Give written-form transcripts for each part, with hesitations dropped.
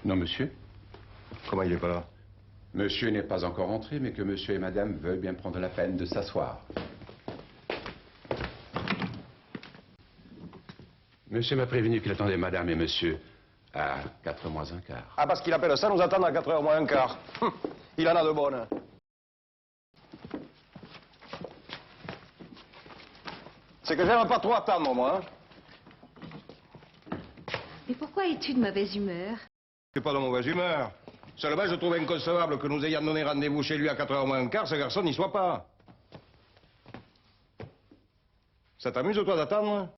Non, monsieur. Comment il est pas là? Monsieur n'est pas encore entré, mais que monsieur et madame veulent bien prendre la peine de s'asseoir. Monsieur m'a prévenu qu'il attendait madame et monsieur à 4h moins un quart. Ah, parce qu'il appelle ça nous attendre à 4h moins un quart. Il en a de bonnes. C'est que j'aime pas trop attendre, moi. Hein. Mais pourquoi es-tu de mauvaise humeur? Je suis pas de mauvaise humeur. Seulement, je trouve inconcevable que nous ayons donné rendez-vous chez lui à 4h moins un quart, ce garçon n'y soit pas. Ça t'amuse, toi, d'attendre?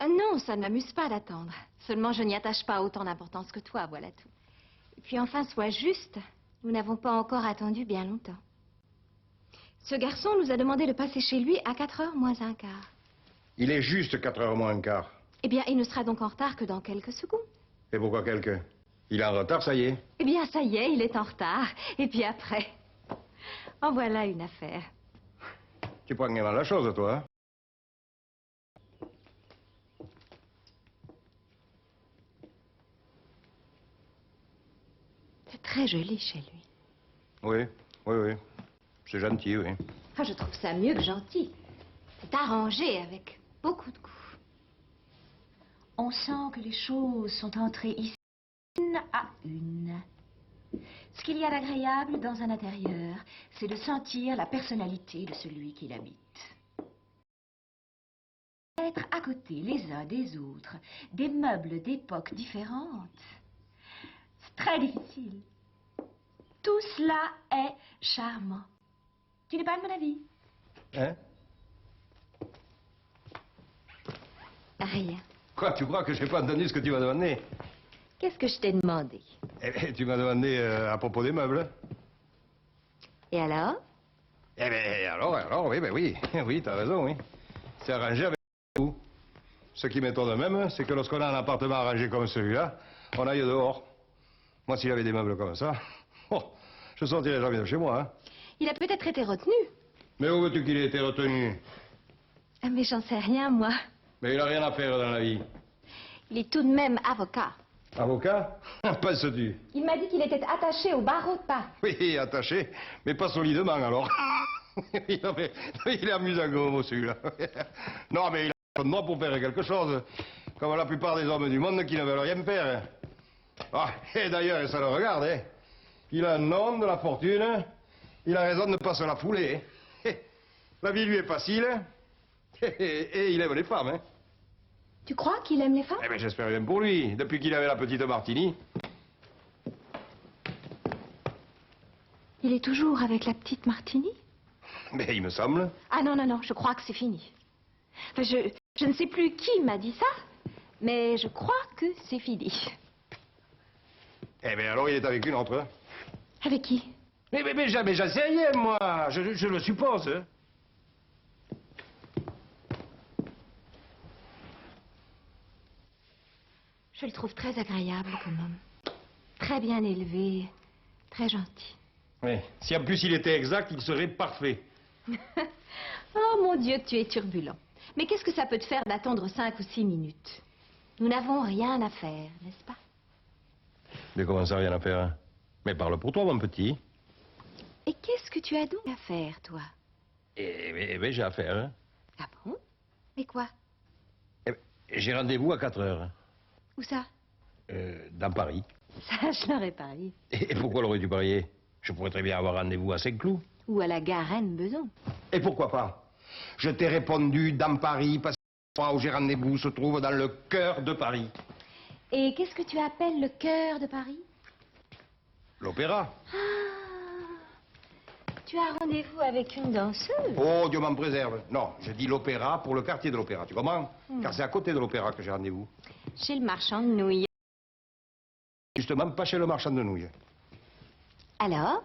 Non, ça ne m'amuse pas d'attendre. Seulement, je n'y attache pas autant d'importance que toi, voilà tout. Et puis enfin, sois juste. Nous n'avons pas encore attendu bien longtemps. Ce garçon nous a demandé de passer chez lui à 4h moins un quart. Il est juste 4h moins un quart. Eh bien, il ne sera donc en retard que dans quelques secondes. Et pourquoi quelques? Il est en retard, ça y est. Eh bien, ça y est, il est en retard. Et puis après... En voilà une affaire. Tu prends bien mal la chose, toi, hein? C'est très joli chez lui. Oui, oui, oui. C'est gentil, oui. Ah, je trouve ça mieux que gentil. C'est arrangé avec beaucoup de goût. On sent que les choses sont entrées ici une à une. Ce qu'il y a d'agréable dans un intérieur, c'est de sentir la personnalité de celui qui l'habite. Être à côté les uns des autres, des meubles d'époques différentes, c'est très difficile. Tout cela est charmant. Tu n'es pas de mon avis? Hein? Rien. Quoi, tu crois que je n'ai pas entendu ce que tu m'as demandé? Qu'est-ce que je t'ai demandé? Eh bien, tu m'as demandé à propos des meubles. Et alors? Eh bien, alors, oui, ben oui. Oui, t'as raison, oui. C'est arrangé avec vous. Ce qui m'étonne même, c'est que lorsqu'on a un appartement arrangé comme celui-là, on aille dehors. Moi, s'il avait des meubles comme ça, oh, je ne sortirais jamais de chez moi, hein. Il a peut-être été retenu. Mais où veux-tu qu'il ait été retenu? Ah, mais j'en sais rien, moi. Mais il n'a rien à faire dans la vie. Il est tout de même avocat. Avocat? Penses-tu? Il m'a dit qu'il était attaché au barreau de Paris. Oui, attaché, mais pas solidement, alors. Non, mais il est amusant comme mot, celui-là. Non, mais il a le droit pour faire quelque chose. Comme la plupart des hommes du monde qui ne veulent rien faire. Ah, et d'ailleurs, ça le regarde, hein. Il a un nom, de la fortune. Il a raison de ne pas se la fouler. La vie lui est facile. Et il aime les femmes, hein. Tu crois qu'il aime les femmes? Eh bien, j'espère bien pour lui, depuis qu'il avait la petite Martini. Il est toujours avec la petite Martini? Mais il me semble. Ah non, non, non, je crois que c'est fini. Enfin, je ne sais plus qui m'a dit ça, mais je crois que c'est fini. Eh bien, alors, il est avec une autre. Avec qui? Mais j'en sais rien, moi. Je le suppose. Hein. Je le trouve très agréable comme homme. Très bien élevé, très gentil. Oui. Si en plus il était exact, il serait parfait. Oh mon Dieu, tu es turbulent. Mais qu'est-ce que ça peut te faire d'attendre 5 ou 6 minutes? Nous n'avons rien à faire, n'est-ce pas? Mais comment ça, rien à faire, hein? Mais parle pour toi, mon petit. Et qu'est-ce que tu as donc à faire, toi? Eh bien, j'ai à faire, hein. Ah bon? Mais quoi? Eh ben, j'ai rendez-vous à 4h. Où ça? Dans Paris. Ça, je l'aurais parié. Et pourquoi l'aurais-tu parié? Je pourrais très bien avoir rendez-vous à Saint-Cloud. Ou à la Garenne-Beson. Et pourquoi pas? Je t'ai répondu dans Paris parce que l'endroit où j'ai rendez-vous se trouve dans le cœur de Paris. Et qu'est-ce que tu appelles le cœur de Paris? L'opéra. Ah! Tu as rendez-vous avec une danseuse? Oh, Dieu m'en préserve. Non, je dis l'opéra pour le quartier de l'opéra, tu comprends? Car c'est à côté de l'opéra que j'ai rendez-vous. Chez le marchand de nouilles. Justement, pas chez le marchand de nouilles. Alors,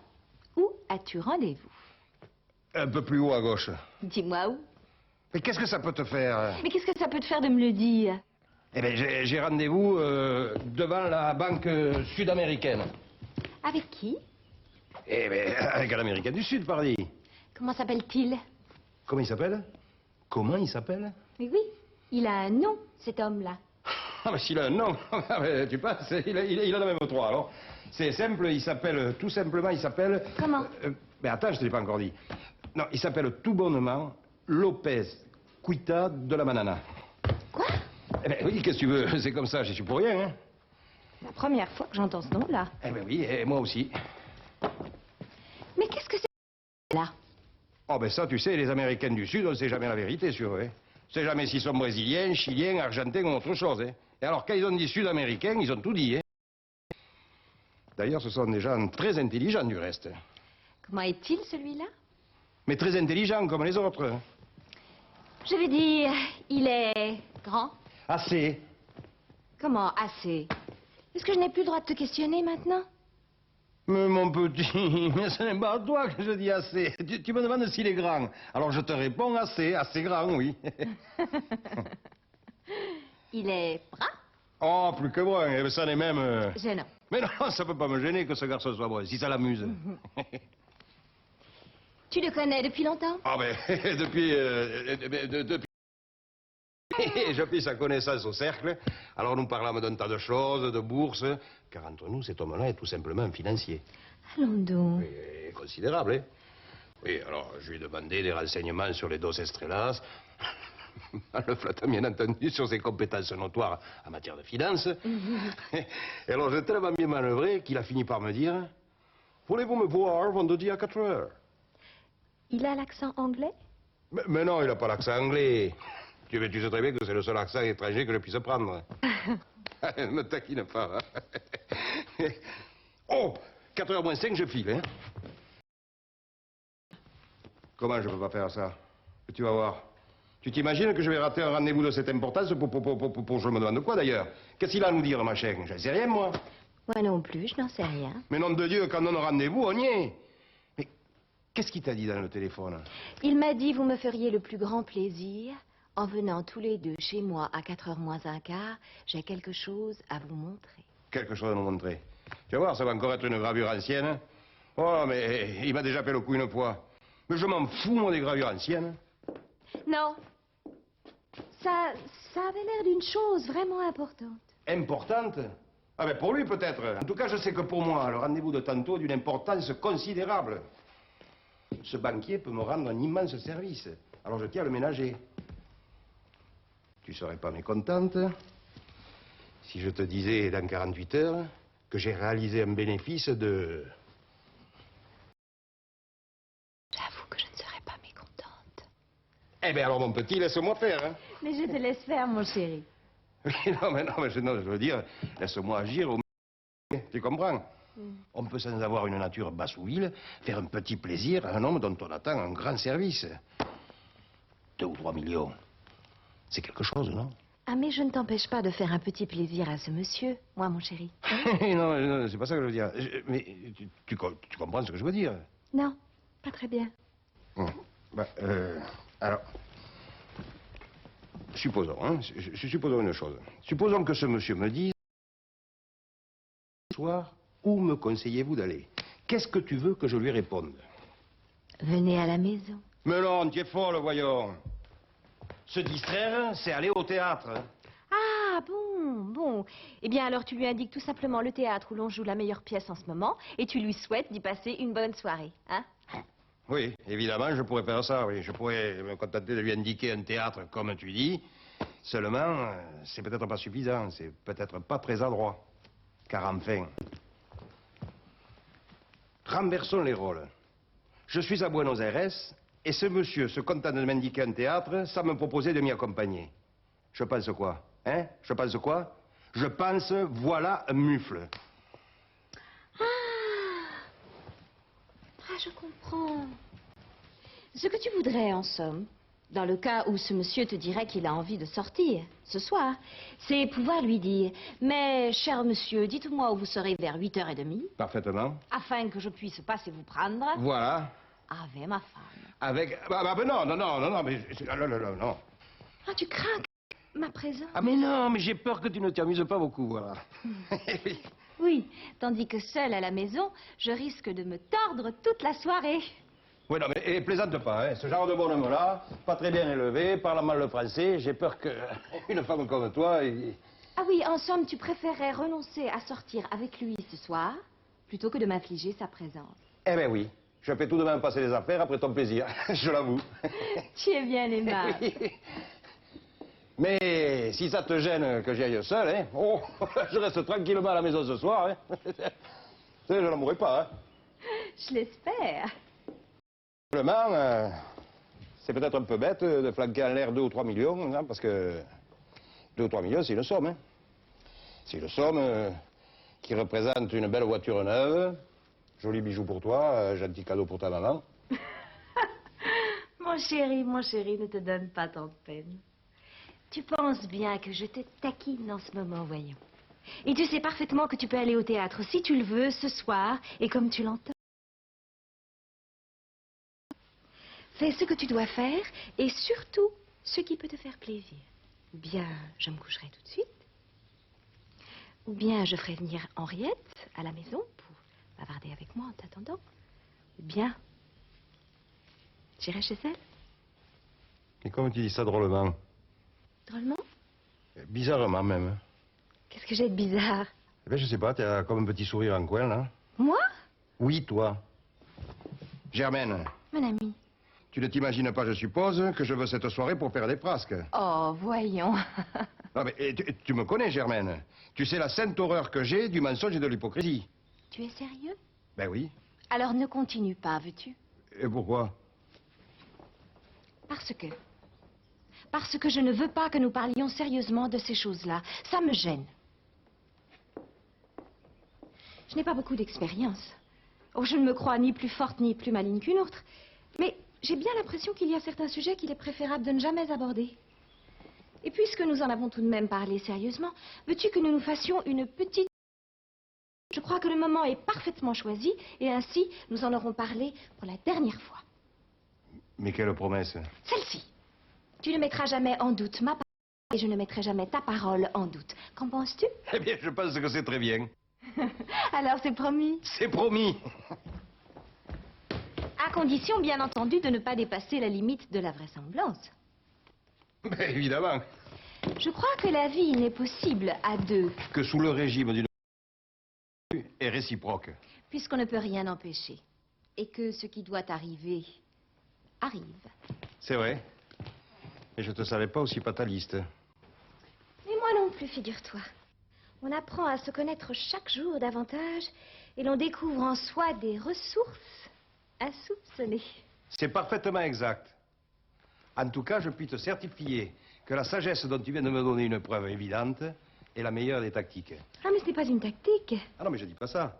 où as-tu rendez-vous? Un peu plus haut à gauche. Dis-moi où. Mais qu'est-ce que ça peut te faire? Mais qu'est-ce que ça peut te faire de me le dire? Eh bien, j'ai rendez-vous devant la banque sud-américaine. Avec qui? Eh bien, avec un Américain du Sud, pardi. Comment s'appelle-t-il? Comment il s'appelle? Comment il s'appelle? Mais oui, il a un nom, cet homme-là. Ah, mais s'il a un nom, tu passes, il en a même trois, alors. C'est simple, il s'appelle, tout simplement, il s'appelle... Comment Mais attends, je te l'ai pas encore dit. Non, il s'appelle tout bonnement Lopez Cuita de la Banana. Quoi? Eh ben oui, qu'est-ce que tu veux? C'est comme ça, j'y suis pour rien, hein. La première fois que j'entends ce nom-là. Eh ben oui, et moi aussi. Mais qu'est-ce que c'est là? Oh ben ça, tu sais, les Américains du Sud, on ne sait jamais la vérité sur eux, hein. On ne sait jamais s'ils sont brésiliens, chiliens, argentins ou autre chose, hein. Et alors, quand ils ont dit Sud-Américains, ils ont tout dit, hein. D'ailleurs, ce sont des gens très intelligents, du reste. Comment est-il, celui-là? Mais très intelligents, comme les autres. Hein. Je vais dire, il est grand. Assez. Comment, assez? Est-ce que je n'ai plus le droit de te questionner maintenant? Mais mon petit, mais ce n'est pas à toi que je dis assez. Tu me demandes s'il est grand. Alors je te réponds assez, assez grand, oui. Il est brun? Oh, plus que brun, eh ben, ça n'est même... Gênant. Mais non, ça peut pas me gêner que ce garçon soit brun, si ça l'amuse. Tu le connais depuis longtemps? Ah ben, depuis... Je pris sa connaissance au cercle, alors nous parlâmes d'un tas de choses, de bourse, car entre nous, cet homme-là est tout simplement un financier. Allons donc. Oui, considérable, hein. Oui, alors, je lui ai demandé des renseignements sur les dos Estrellas, le flattant, bien entendu, sur ses compétences notoires en matière de finances. Et alors, j'ai tellement bien manœuvré qu'il a fini par me dire « Voulez-vous me voir vendredi à 4 heures ?» Il a l'accent anglais? Mais non, il n'a pas l'accent anglais. Tu sais très bien que c'est le seul accent étranger que je puisse prendre. Ne me taquine pas. Hein. Oh, 4h moins 5, je file, hein. Comment je peux pas faire ça? Tu vas voir. Tu t'imagines que je vais rater un rendez-vous de cette importance pour je me demande quoi, d'ailleurs? Qu'est-ce qu'il a à nous dire, machin? J'en sais rien, moi. Moi non plus, je n'en sais rien. Mais nom de Dieu, quand on a rendez-vous, on y est. Mais qu'est-ce qu'il t'a dit dans le téléphone? Il m'a dit, vous me feriez le plus grand plaisir en venant tous les deux chez moi à 4h moins un quart. J'ai quelque chose à vous montrer. Quelque chose à nous montrer. Tu vas voir, ça va encore être une gravure ancienne. Oh, mais il m'a déjà fait le coup une fois. Mais je m'en fous, moi, des gravures anciennes. Non. Ça avait l'air d'une chose vraiment importante. Importante? Ah ben pour lui peut-être. En tout cas, je sais que pour moi, le rendez-vous de tantôt est d'une importance considérable. Ce banquier peut me rendre un immense service. Alors je tiens à le ménager. Tu serais pas mécontente si je te disais dans 48 heures que j'ai réalisé un bénéfice de... J'avoue que je ne serais pas mécontente. Eh bien alors mon petit, laisse-moi faire, hein. Mais je te laisse faire, mon chéri. Non, je veux dire, laisse-moi agir au... Tu comprends? On peut, sans avoir une nature bassouville, faire un petit plaisir à un homme dont on attend un grand service. 2 ou 3 millions. C'est quelque chose, non? Ah, mais je ne t'empêche pas de faire un petit plaisir à ce monsieur, moi, mon chéri. Non, c'est pas ça que je veux dire. Mais tu comprends ce que je veux dire? Non, pas très bien. Alors... Supposons, hein, supposons une chose. Supposons que ce monsieur me dise... Ce soir, où me conseillez-vous d'aller? Qu'est-ce que tu veux que je lui réponde? Venez à la maison. Mais non, tu es folle, voyons. Se distraire, c'est aller au théâtre. Ah, bon. Eh bien, alors tu lui indiques tout simplement le théâtre où l'on joue la meilleure pièce en ce moment et tu lui souhaites d'y passer une bonne soirée, hein? Oui, évidemment, je pourrais faire ça, oui. Je pourrais me contenter de lui indiquer un théâtre, comme tu dis. Seulement, c'est peut-être pas suffisant, c'est peut-être pas très adroit. Car enfin... Renversons les rôles. Je suis à Buenos Aires, et ce monsieur se contente de m'indiquer un théâtre sans me proposer de m'y accompagner. Je pense quoi? Hein? Je pense quoi? Je pense, voilà un mufle. Ah, je comprends. Ce que tu voudrais, en somme, dans le cas où ce monsieur te dirait qu'il a envie de sortir, ce soir, c'est pouvoir lui dire « Mais, cher monsieur, dites-moi où vous serez vers 8h30. » Parfaitement. Afin que je puisse passer vous prendre. Voilà. Avec ma femme. Avec... non, mais... non. Ah, tu crains ma présence? Ah, mais non, mais j'ai peur que tu ne t'amuses pas beaucoup, voilà. Oui, tandis que seule à la maison, je risque de me tordre toute la soirée. Oui, non, mais plaisante pas, hein. Ce genre de bonhomme-là, pas très bien élevé, parle mal le français, j'ai peur qu'une femme comme toi, Ah oui, en somme, tu préférerais renoncer à sortir avec lui ce soir plutôt que de m'infliger sa présence. Eh ben oui, je fais tout de même passer les affaires après ton plaisir, je l'avoue. Tu es bien aimable. Oui. Mais si ça te gêne que j'y aille seul, hein, oh, je reste tranquillement à la maison ce soir. Hein. Je n'en mourrai pas. Hein. Je l'espère. Simplement, c'est peut-être un peu bête de flanquer en l'air 2 ou 3 millions, hein, parce que 2 ou 3 millions, c'est une somme. Hein. C'est une somme qui représente une belle voiture neuve, joli bijou pour toi, gentil cadeau pour ta maman. Mon chéri, ne te donne pas tant de peine. Tu penses bien que je te taquine en ce moment, voyons. Et tu sais parfaitement que tu peux aller au théâtre si tu le veux ce soir et comme tu l'entends. Fais ce que tu dois faire et surtout ce qui peut te faire plaisir. Ou bien je me coucherai tout de suite. Ou bien je ferai venir Henriette à la maison pour bavarder avec moi en t'attendant. Ou bien j'irai chez elle. Et comment tu dis ça drôlement? Drôlement? Bizarrement même. Hein. Qu'est-ce que j'ai de bizarre? Eh ben, je sais pas, tu as comme un petit sourire en coin, là. Moi? Oui, toi. Germaine, Mon ami. tu ne t'imagines pas, je suppose, que je veux cette soirée pour faire des frasques. Oh, voyons. Non, mais tu me connais, Germaine. Tu sais la sainte horreur que j'ai du mensonge et de l'hypocrisie. Tu es sérieux? Ben oui. Alors ne continue pas, veux-tu? Et pourquoi? Parce que je ne veux pas que nous parlions sérieusement de ces choses-là. Ça me gêne. Je n'ai pas beaucoup d'expérience. Oh, je ne me crois ni plus forte ni plus maligne qu'une autre. Mais j'ai bien l'impression qu'il y a certains sujets qu'il est préférable de ne jamais aborder. Et puisque nous en avons tout de même parlé sérieusement, veux-tu que nous nous fassions une petite... Je crois que le moment est parfaitement choisi et ainsi nous en aurons parlé pour la dernière fois. Mais quelle promesse? Celle-ci. Tu ne mettras jamais en doute ma parole et je ne mettrai jamais ta parole en doute. Qu'en penses-tu? Eh bien, je pense que c'est très bien. Alors c'est promis. C'est promis. À condition, bien entendu, de ne pas dépasser la limite de la vraisemblance. Ben, évidemment. Je crois que la vie n'est possible à deux, Que sous le régime d'une... est réciproque. puisqu'on ne peut rien empêcher. Et que ce qui doit arriver, arrive. C'est vrai. Et je te savais pas aussi fataliste. Et moi non plus, figure-toi. On apprend à se connaître chaque jour davantage et l'on découvre en soi des ressources insoupçonnées. C'est parfaitement exact. En tout cas, je puis te certifier que la sagesse dont tu viens de me donner une preuve évidente est la meilleure des tactiques. Ah, mais ce n'est pas une tactique. Ah non, mais je dis pas ça.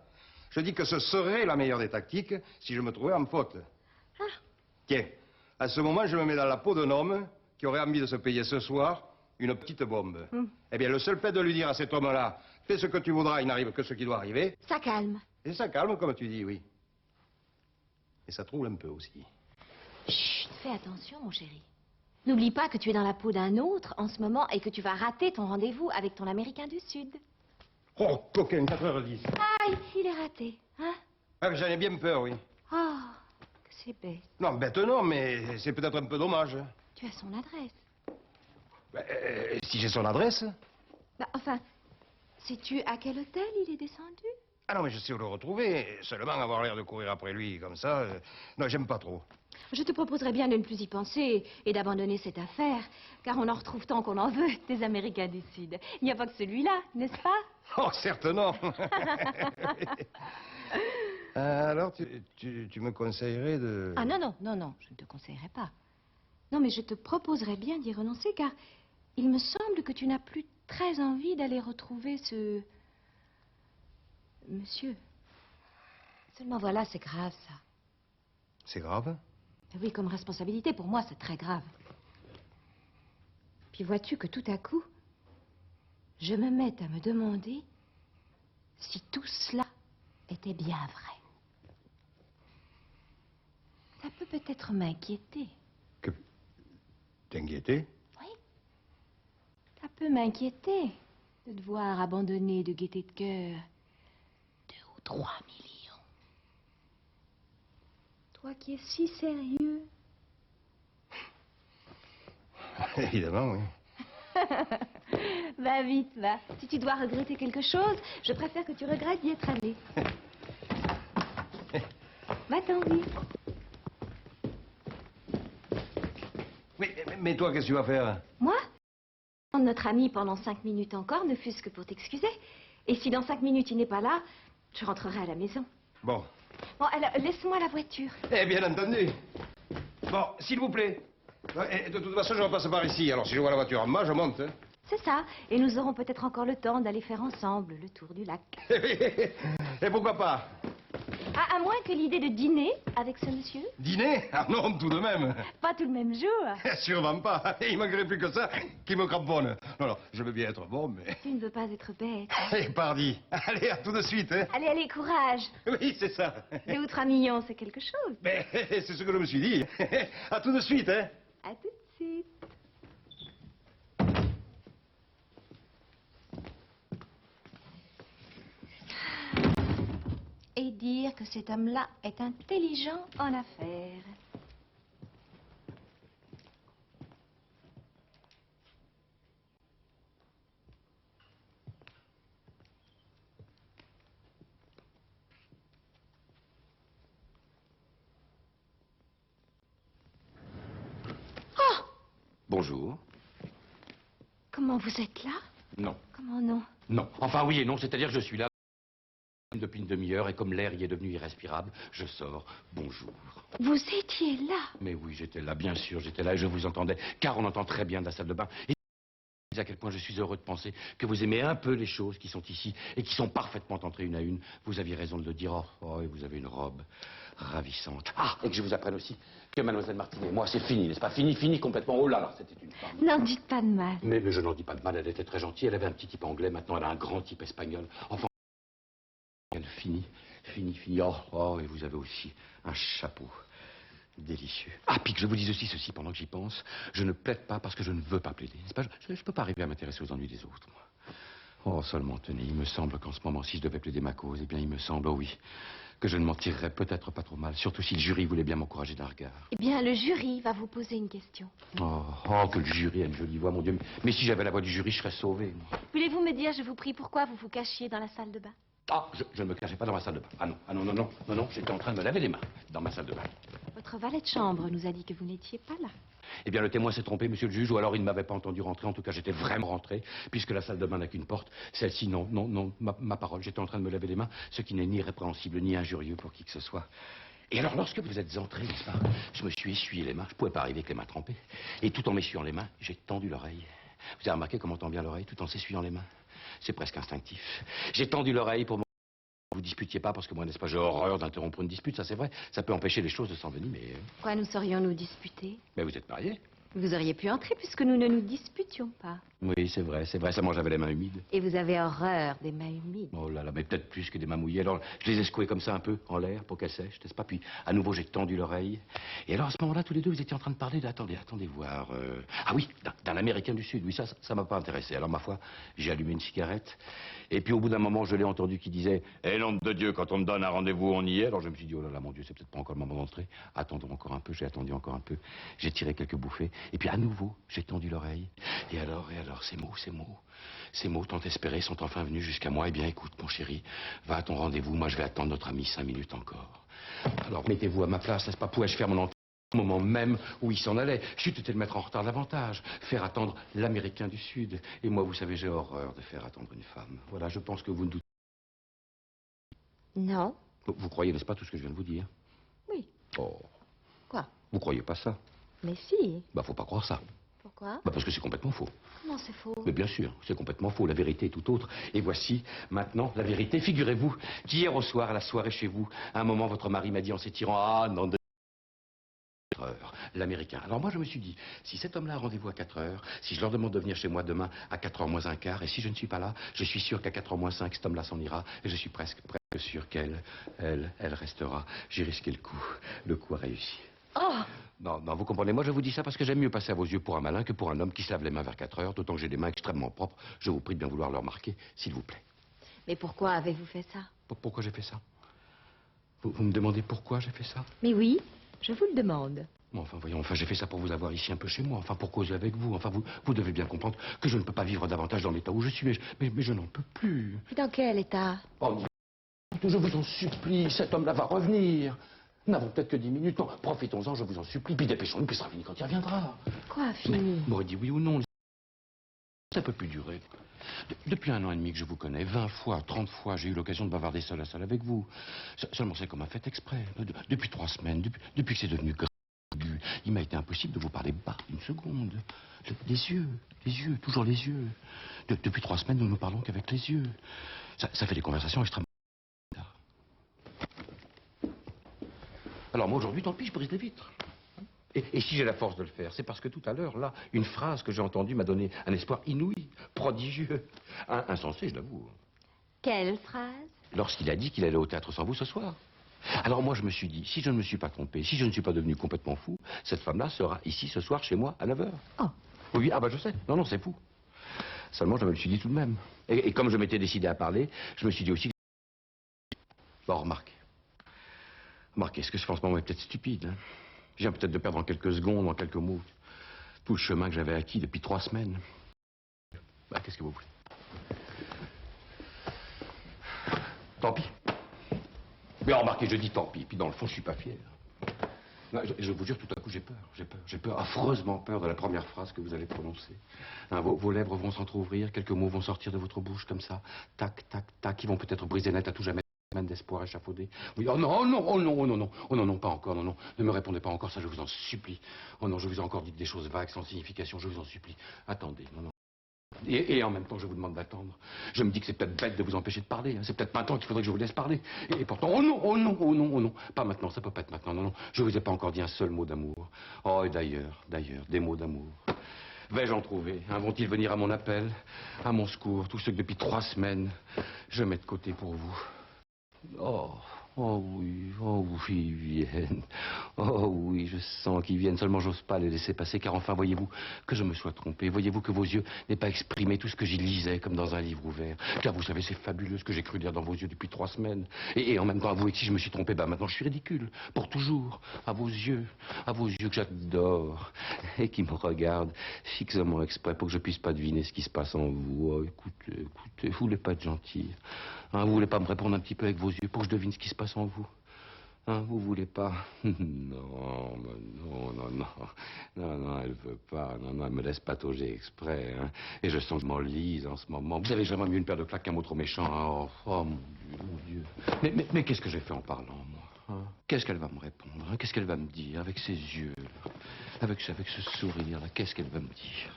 Je dis que ce serait la meilleure des tactiques si je me trouvais en faute. Ah, Tiens, à ce moment, je me mets dans la peau d'un homme qui aurait envie de se payer ce soir une petite bombe. Eh bien, le seul fait de lui dire à cet homme-là, fais ce que tu voudras, il n'arrive que ce qui doit arriver. ça calme. Et ça calme, comme tu dis, oui. Et ça trouble un peu aussi. Chut, fais attention, mon chéri. N'oublie pas que tu es dans la peau d'un autre en ce moment et que tu vas rater ton rendez-vous avec ton Américain du Sud. Oh, coquin, 4h10. Aïe, il est raté, hein? Ah, mais j'en ai bien peur, oui. Oh, que c'est bête. Non, bête non, mais c'est peut-être un peu dommage. Tu as son adresse. Ben, si j'ai son adresse? Bah, enfin, sais-tu à quel hôtel il est descendu? Ah non, mais je sais où le retrouver. Seulement avoir l'air de courir après lui comme ça... Non, j'aime pas trop. Je te proposerais bien de ne plus y penser et d'abandonner cette affaire, car on en retrouve tant qu'on en veut, des Américains du Sud. Il n'y a pas que celui-là, n'est-ce pas? Oh, certes non. Alors, tu me conseillerais de... Ah non, non, non, non, je ne te conseillerais pas. Non, mais je te proposerais bien d'y renoncer, car il me semble que tu n'as plus très envie d'aller retrouver ce... monsieur. Seulement voilà, c'est grave, ça. C'est grave? Oui, comme responsabilité, pour moi, c'est très grave. Puis vois-tu que tout à coup, je me mets à me demander si tout cela était bien vrai. Ça peut peut-être m'inquiéter. Que... T'inquiéter? Oui. Ça peut m'inquiéter de te voir abandonner de gaieté de cœur 2 ou 3 millions. Toi qui es si sérieux. Évidemment, oui. Va vite, va. Si tu dois regretter quelque chose, je préfère que tu regrettes d'y être allé. Va-t'en vite. Oui, mais toi, qu'est-ce que tu vas faire? Moi? Prendre notre ami pendant 5 minutes encore, ne fût-ce que pour t'excuser. Et si dans 5 minutes il n'est pas là, je rentrerai à la maison. Bon. Bon, alors, laisse-moi la voiture. Eh bien entendu. Bon, s'il vous plaît. Et de toute façon, je repasse par ici. Alors, si je vois la voiture en bas, je monte. Hein. C'est ça. Et nous aurons peut-être encore le temps d'aller faire ensemble le tour du lac. Et pourquoi pas? À moins que l'idée de dîner avec ce monsieur. Dîner? Ah non, tout de même. Pas tout le même jour. Sûrement pas. Il manquerait plus que ça qui me cramponne. Non, non, je veux bien être bon, mais... Tu ne veux pas être bête. Eh, pardi. Allez, à tout de suite, hein. Allez, allez, courage. Oui, c'est ça. 2 ou 3 millions, c'est quelque chose. Mais c'est ce que je me suis dit. À tout de suite, hein. À tout de suite. Et dire que cet homme-là est intelligent en affaires. Oh! Bonjour. Comment vous êtes là? Non. Comment non? Non. Enfin, oui et non, c'est-à-dire que je suis là depuis une demi-heure et comme l'air y est devenu irrespirable, je sors. Bonjour. Vous étiez là? Mais oui, j'étais là, bien sûr, j'étais là et je vous entendais, car on entend très bien de la salle de bain. Et à quel point je suis heureux de penser que vous aimez un peu les choses qui sont ici et qui sont parfaitement entrées une à une. Vous aviez raison de le dire. Oh, et vous avez une robe ravissante. Ah, et que je vous apprenne aussi que Mademoiselle Martinet, moi, c'est fini, n'est-ce pas? Fini complètement. Oh là là, c'était une femme. N'en dites pas de mal. Mais je n'en dis pas de mal, elle était très gentille. Elle avait un petit type anglais, maintenant elle a un grand type espagnol. Enfin, elle fini. Oh, et vous avez aussi un chapeau. Délicieux. Ah, puis que je vous dise aussi ceci pendant que j'y pense. Je ne plaide pas parce que je ne veux pas plaider. N'est-ce pas? Je ne peux pas arriver à m'intéresser aux ennuis des autres, moi. Oh, seulement, tenez, il me semble qu'en ce moment, si je devais plaider ma cause, eh bien, il me semble, oh oui, que je ne m'en tirerais peut-être pas trop mal, surtout si le jury voulait bien m'encourager d'un regard. Eh bien, le jury va vous poser une question. Oh, que le jury a une jolie voix, mon Dieu. Mais si j'avais la voix du jury, je serais sauvé, moi. Voulez-vous me dire, je vous prie, pourquoi vous vous cachiez dans la salle de bain? Ah, je ne me cachais pas dans ma salle de bain. Ah non, j'étais en train de me laver les mains dans ma salle de bain. Votre valet de chambre nous a dit que vous n'étiez pas là. Eh bien, le témoin s'est trompé, monsieur le juge, ou alors il ne m'avait pas entendu rentrer. En tout cas, j'étais vraiment rentré, puisque la salle de bain n'a qu'une porte. Celle-ci, non, ma parole, j'étais en train de me laver les mains, ce qui n'est ni répréhensible, ni injurieux pour qui que ce soit. Et alors, lorsque vous êtes entré, n'est-ce pas, je me suis essuyé les mains. Je ne pouvais pas arriver avec les mains trempées. Et tout en m'essuyant les mains, j'ai tendu l'oreille. Vous avez remarqué comment on tend bien l'oreille, tout en s'essuyant les mains? C'est presque instinctif. J'ai tendu l'oreille pour vous disputiez pas, parce que moi, n'est-ce pas, j'ai horreur d'interrompre une dispute, ça c'est vrai. Ça peut empêcher les choses de s'envenimer. Pourquoi nous serions-nous disputés? Mais vous êtes mariés? Vous auriez pu entrer puisque nous ne nous disputions pas. Oui, c'est vrai, seulement j'avais les mains humides. Et vous avez horreur des mains humides. Oh là là, mais peut-être plus que des mains mouillées. Alors, je les ai secouées comme ça un peu, en l'air, pour qu'elles sèchent, n'est-ce pas? Puis, à nouveau, j'ai tendu l'oreille. Et alors, à ce moment-là, tous les deux, vous étiez en train de parler de... Attendez voir... Ah oui, d'un Américain du Sud. Oui, ça m'a pas intéressé. Alors, ma foi, j'ai allumé une cigarette. Et puis, au bout d'un moment, je l'ai entendu qui disait « Eh, nom de Dieu, quand on me donne un rendez-vous, on y est. » Alors, je me suis dit « Oh là là, mon Dieu, c'est peut-être pas encore le moment d'entrer. Attendons encore un peu. » J'ai attendu encore un peu. J'ai tiré quelques bouffées. Et puis, à nouveau, j'ai tendu l'oreille. Et alors, ces mots tant espérés sont enfin venus jusqu'à moi. Eh bien, écoute, mon chéri, va à ton rendez-vous. Moi, je vais attendre notre ami 5 minutes encore. Alors, mettez-vous à ma place, n'est-ce pas? Pouvais-je faire mon entrée au moment même où il s'en allait? Chut, de mettre en retard davantage. Faire attendre l'Américain du Sud. Et moi, vous savez, j'ai horreur de faire attendre une femme. Voilà, je pense que vous ne doutez... Non. Vous croyez, n'est-ce pas, tout ce que je viens de vous dire? Oui. Oh. Quoi? Vous croyez pas ça? Mais si. Bah, faut pas croire ça. Pourquoi? Bah, parce que c'est complètement faux. Non, c'est faux. Mais bien sûr, c'est complètement faux. La vérité est tout autre. Et voici, maintenant, la vérité. Figurez-vous qu'hier au soir, à la soirée chez vous, à un moment, votre mari m'a dit en s'étirant, ah, non, de... l'Américain. Alors moi, je me suis dit, si cet homme-là a rendez-vous à 4 heures, si je leur demande de venir chez moi demain à 4h moins un quart, et si je ne suis pas là, je suis sûr qu'à 4h moins 5, cet homme-là s'en ira, et je suis presque sûr qu'elle restera. J'ai risqué le coup. Le coup a réussi. Oh! Non, vous comprenez, moi je vous dis ça parce que j'aime mieux passer à vos yeux pour un malin que pour un homme qui se lave les mains vers 4 heures, d'autant que j'ai des mains extrêmement propres. Je vous prie de bien vouloir le remarquer, s'il vous plaît. Mais pourquoi avez-vous fait ça? Pourquoi j'ai fait ça? Vous me demandez pourquoi j'ai fait ça? Mais oui, je vous le demande. Bon, enfin, voyons, enfin, j'ai fait ça pour vous avoir ici un peu chez moi, enfin, pour causer avec vous. Enfin, vous devez bien comprendre que je ne peux pas vivre davantage dans l'état où je suis, mais je n'en peux plus. Et dans quel état? Oh, je vous en supplie, cet homme-là va revenir. Nous n'avons peut-être que 10 minutes, non, profitons-en, je vous en supplie, puis dépêchons-nous, puis ce sera fini quand il reviendra. Quoi, fini? Vous m'aurez dit oui ou non, ça peut plus durer. Depuis 1 an et demi que je vous connais, 20 fois, 30 fois, j'ai eu l'occasion de bavarder seul à seul avec vous. Seulement, c'est comme un fait exprès. Depuis 3 semaines, depuis que c'est devenu grave, il m'a été impossible de vous parler bas une seconde. Les yeux, toujours les yeux. Depuis 3 semaines, nous ne parlons qu'avec les yeux. Ça fait des conversations extrêmement... Alors moi, aujourd'hui, tant pis, je brise les vitres. Et si j'ai la force de le faire, c'est parce que tout à l'heure, là, une phrase que j'ai entendue m'a donné un espoir inouï, prodigieux, insensé, je l'avoue. Quelle phrase? Lorsqu'il a dit qu'il allait au théâtre sans vous ce soir. Alors moi, je me suis dit, si je ne me suis pas trompé, si je ne suis pas devenu complètement fou, cette femme-là sera ici ce soir chez moi à 9 h. Oh. Oui, ah bah je sais. Non, c'est fou. Seulement, je me le suis dit tout de même. Et comme je m'étais décidé à parler, je me suis dit aussi... Bon, remarquez, ce que je pense en ce moment est peut-être stupide. Hein. Je viens peut-être de perdre en quelques secondes, en quelques mots, tout le chemin que j'avais acquis depuis 3 semaines. Bah, qu'est-ce que vous voulez? Tant pis. Mais remarquez, je dis tant pis, puis dans le fond, je suis pas fier. Je vous jure, tout à coup, j'ai peur. J'ai peur, affreusement peur de la première phrase que vous allez prononcer. Hein, vos lèvres vont s'entrouvrir, quelques mots vont sortir de votre bouche comme ça. Tac, tac, tac, ils vont peut-être briser net à tout jamais. D'espoir échafaudé. Oui, oh non, oh non, oh non, oh non, non, oh non, non, pas encore, non, non, ne me répondez pas encore, ça je vous en supplie. Oh non, je vous ai encore dit des choses vagues, sans signification, je vous en supplie. Attendez, non, non. Et en même temps, je vous demande d'attendre. Je me dis que c'est peut-être bête de vous empêcher de parler, hein. C'est peut-être maintenant qu'il faudrait que je vous laisse parler. Et pourtant, oh non, oh non, oh non, oh non, pas maintenant, ça peut pas être maintenant, non, non, je vous ai pas encore dit un seul mot d'amour. Oh, et d'ailleurs, des mots d'amour. Vais-je en trouver, hein? Vont-ils venir à mon appel, à mon secours, tous ceux que depuis 3 semaines, je mets de côté pour vous? Oh oui, ils viennent. Oh oui, je sens qu'ils viennent. Seulement, j'ose pas les laisser passer, car enfin, voyez-vous que je me sois trompé. Voyez-vous que vos yeux n'aient pas exprimé tout ce que j'y lisais, comme dans un livre ouvert. Car vous savez, c'est fabuleux ce que j'ai cru lire dans vos yeux depuis 3 semaines. Et en même temps, avouez que si je me suis trompé, bah maintenant je suis ridicule. Pour toujours. À vos yeux que j'adore. Et qui me regardent fixement exprès pour que je puisse pas deviner ce qui se passe en vous. Oh, écoutez, vous voulez pas être gentil. Hein, vous voulez pas me répondre un petit peu avec vos yeux pour que je devine ce qui se passe en vous? Hein, vous voulez pas? Non, non, elle veut pas. Non, elle me laisse patauger exprès. Hein. Et je sens que je m'enlise en ce moment. Vous avez jamais mieux une paire de claques qu'un mot trop méchant. Hein. Oh, mon Dieu. Mais qu'est-ce que j'ai fait en parlant, moi? Hein? Qu'est-ce qu'elle va me répondre? Hein? Qu'est-ce qu'elle va me dire avec ses yeux, là? Avec ce sourire, là? Qu'est-ce qu'elle va me dire?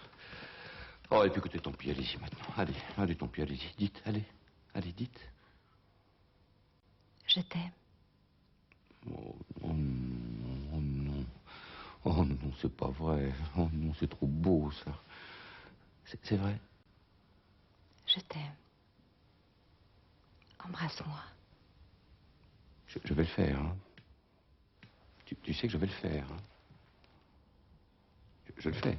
Oh, et puis écoutez, tant pis, allez-y maintenant. Allez, tant pis, allez-y. Dites, allez, dites. Je t'aime. Oh non. Oh non, c'est pas vrai. Oh non, c'est trop beau, ça. C'est vrai? Je t'aime. Embrasse-moi. Je vais le faire, hein. Tu sais que je vais le faire, hein. Je le fais.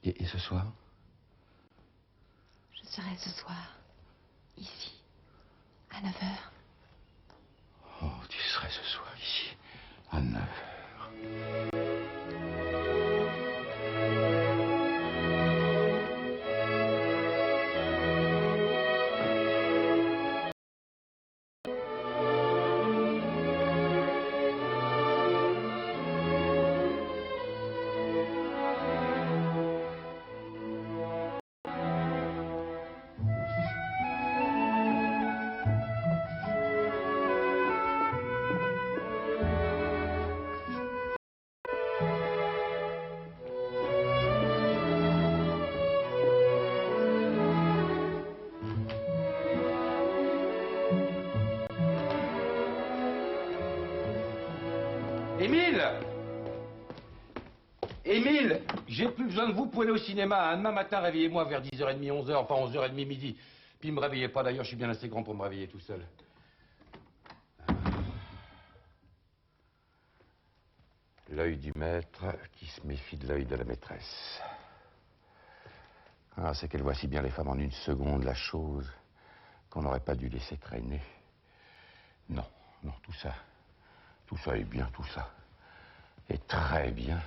Et ce soir? Je serai ce soir, ici, à 9 h. Oh, tu serais ce soir ici, à 9 h. Émile, j'ai plus besoin de vous pour aller au cinéma. Hein. Demain matin, réveillez-moi vers 10h30, 11h, enfin 11h30 midi. Puis me réveillez pas, d'ailleurs, je suis bien assez grand pour me réveiller tout seul. L'œil du maître qui se méfie de l'œil de la maîtresse. Ah, c'est qu'elle voit si bien les femmes en une seconde la chose qu'on n'aurait pas dû laisser traîner. Non, non, tout ça est bien, tout ça est très bien.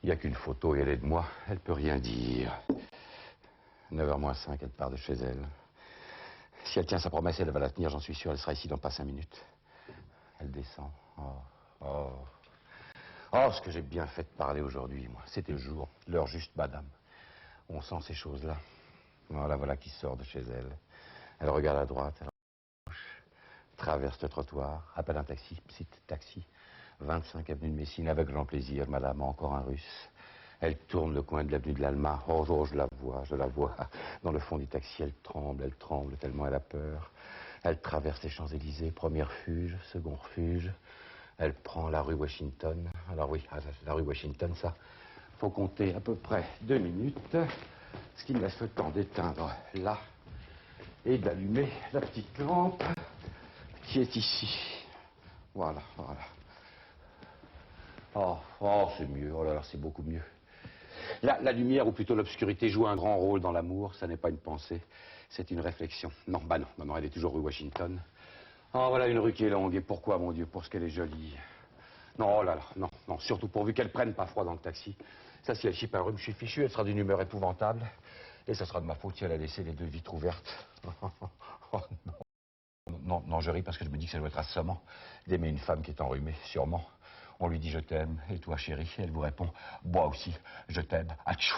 Il n'y a qu'une photo et elle est de moi, elle peut rien dire. 9h moins 5, elle part de chez elle. Si elle tient sa promesse, elle va la tenir, j'en suis sûr, elle sera ici dans pas 5 minutes. Elle descend. Oh, ce que j'ai bien fait de parler aujourd'hui, moi. C'était le jour, l'heure juste, madame. On sent ces choses-là. Voilà qui sort de chez elle. Elle regarde à droite, elle regarde à gauche, traverse le trottoir, appelle un taxi, petit taxi. 25 avenue de Messine, avec grand plaisir, madame, encore un russe. Elle tourne le coin de l'avenue de l'Alma. Oh, je la vois. Dans le fond du taxi, elle tremble tellement elle a peur. Elle traverse les Champs-Élysées, premier refuge, second refuge. Elle prend la rue Washington. Alors oui, la rue Washington, ça, faut compter à peu près 2 minutes. Ce qui me laisse le temps d'éteindre là et d'allumer la petite lampe qui est ici. Voilà. Oh, c'est mieux. Oh là là, c'est beaucoup mieux. La lumière, ou plutôt l'obscurité, joue un grand rôle dans l'amour. Ça n'est pas une pensée, c'est une réflexion. Non, elle est toujours rue Washington. Oh, voilà une rue qui est longue. Et pourquoi, mon Dieu? Pour qu'elle est jolie. Non, oh là là, non, surtout pourvu qu'elle prenne pas froid dans le taxi. Ça, si elle chipe un rhume, je suis fichu, elle sera d'une humeur épouvantable. Et ça sera de ma faute si elle a laissé les 2 vitres ouvertes. Oh, non, je ris parce que je me dis que ça doit être assommant d'aimer une femme qui est enrhumée, sûrement. On lui dit je t'aime, et toi chérie, elle vous répond, moi aussi, je t'aime, atchou.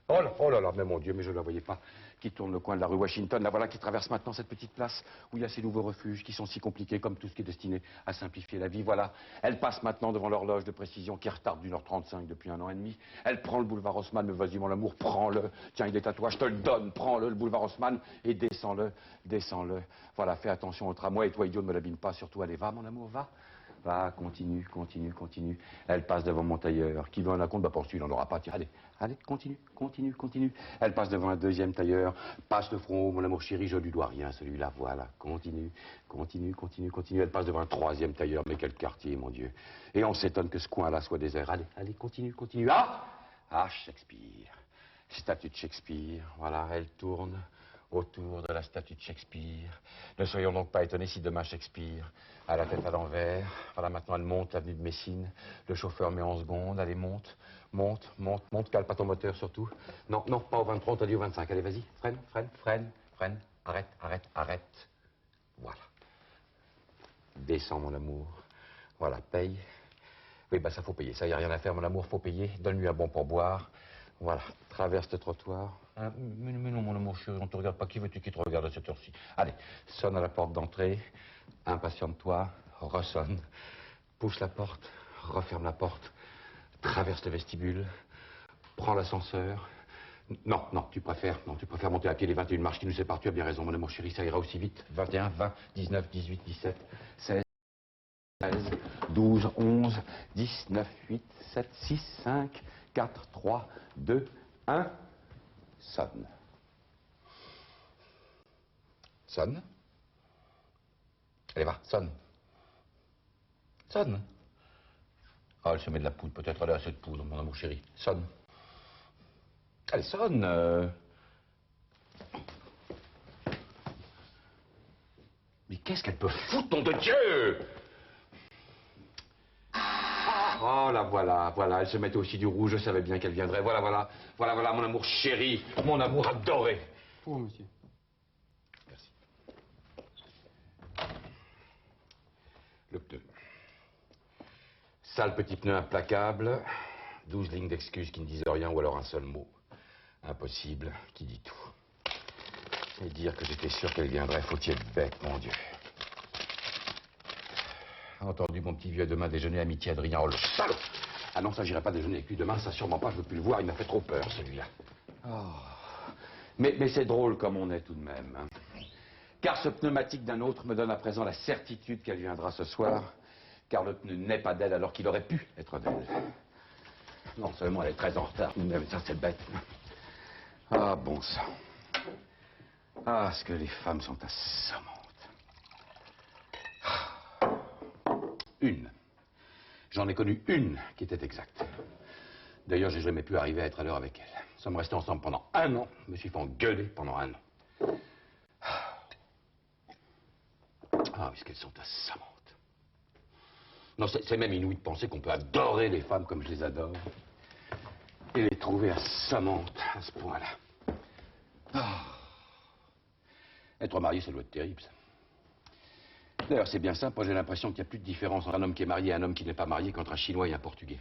Oh là, mais mon Dieu, mais je ne la voyais pas, qui tourne le coin de la rue Washington, la voilà qui traverse maintenant cette petite place où il y a ces nouveaux refuges qui sont si compliqués comme tout ce qui est destiné à simplifier la vie, voilà. Elle passe maintenant devant l'horloge de précision qui retarde d'1h35 depuis 1 an et demi. Elle prend le boulevard Haussmann, mais vas-y mon amour, prends-le. Tiens, il est à toi, je te le donne, prends-le, le boulevard Haussmann, et descends-le. Voilà, fais attention au tramway, et toi idiot, ne me l'abîme pas, surtout, allez, va mon amour, va. Va, continue. Elle passe devant mon tailleur. Qui veut un compte? Bah, pour celui, il n'en aura pas. Tiens, allez, continue. Elle passe devant un deuxième tailleur. Passe le front, mon amour chéri, je lui dois rien, celui-là, voilà. Continue. Elle passe devant un troisième tailleur. Mais quel quartier, mon Dieu. Et on s'étonne que ce coin-là soit désert. Allez, continue. Ah, Shakespeare. Statue de Shakespeare. Voilà, elle tourne autour de la statue de Shakespeare. Ne soyons donc pas étonnés si demain Shakespeare a la tête à l'envers. Voilà, maintenant elle monte l'avenue de Messine. Le chauffeur met en seconde. Allez, monte. Cale pas ton moteur surtout. Non, pas au 23, on t'a dit au 25. Allez, vas-y, freine. Arrête. Voilà. Descends, mon amour. Voilà, paye. Oui, bah ça faut payer. Ça, y a rien à faire, mon amour, faut payer. Donne-lui un bon pourboire. Voilà, traverse le trottoir. Mais non, mon amour chéri, on te regarde pas. Qui veux-tu qui te regarde à cette heure-ci? Allez, sonne à la porte d'entrée. Impatiente-toi, ressonne. Pousse la porte, referme la porte. Traverse le vestibule. Prends l'ascenseur. Non, tu préfères monter à pied les 21 marches qui nous séparent. Tu as bien raison, mon amour chéri, ça ira aussi vite. 21, 20, 19, 18, 17, 16, 12, 11, 10, 9, 8, 7, 6, 5, 4, 3, 2, 1. Sonne. Allez, va, sonne. Ah, elle se met de la poudre. Peut-être elle a assez de poudre, mon amour chéri. Sonne. Allez, sonne. Mais qu'est-ce qu'elle peut foutre, nom de Dieu? Oh là, voilà, elle se mettait aussi du rouge, je savais bien qu'elle viendrait. Voilà, mon amour chéri, mon amour adoré. Oh, monsieur. Merci. Le pneu. Sale petit pneu implacable, 12 lignes d'excuses qui ne disent rien ou alors un seul mot. Impossible, qui dit tout. Et dire que j'étais sûr qu'elle viendrait, faut-il être bête, mon Dieu. Entendu mon petit vieux demain déjeuner amitié Adrien. Oh le salaud! Ah non, ça j'irai pas déjeuner avec lui demain, ça sûrement pas, je veux plus le voir, il m'a fait trop peur celui-là. Oh. Mais c'est drôle comme on est tout de même. Hein. Car ce pneumatique d'un autre me donne à présent la certitude qu'elle viendra ce soir, car le pneu n'est pas d'elle alors qu'il aurait pu être d'elle. Non seulement elle est très en retard, mais ça c'est bête. Ah bon sang. Ah, ce que les femmes sont assommantes. Une. J'en ai connu une qui était exacte. D'ailleurs, j'ai jamais pu arriver à être à l'heure avec elle. Nous sommes restés ensemble pendant 1 an. Je me suis fait engueuler pendant 1 an. est-ce qu'elles sont assamantes. Non, c'est même inouï de penser qu'on peut adorer les femmes comme je les adore. Et les trouver assamantes à ce point-là. Ah. Être marié, ça doit être terrible, ça. D'ailleurs, c'est bien simple. Moi, j'ai l'impression qu'il n'y a plus de différence entre un homme qui est marié et un homme qui n'est pas marié qu'entre un Chinois et un Portugais.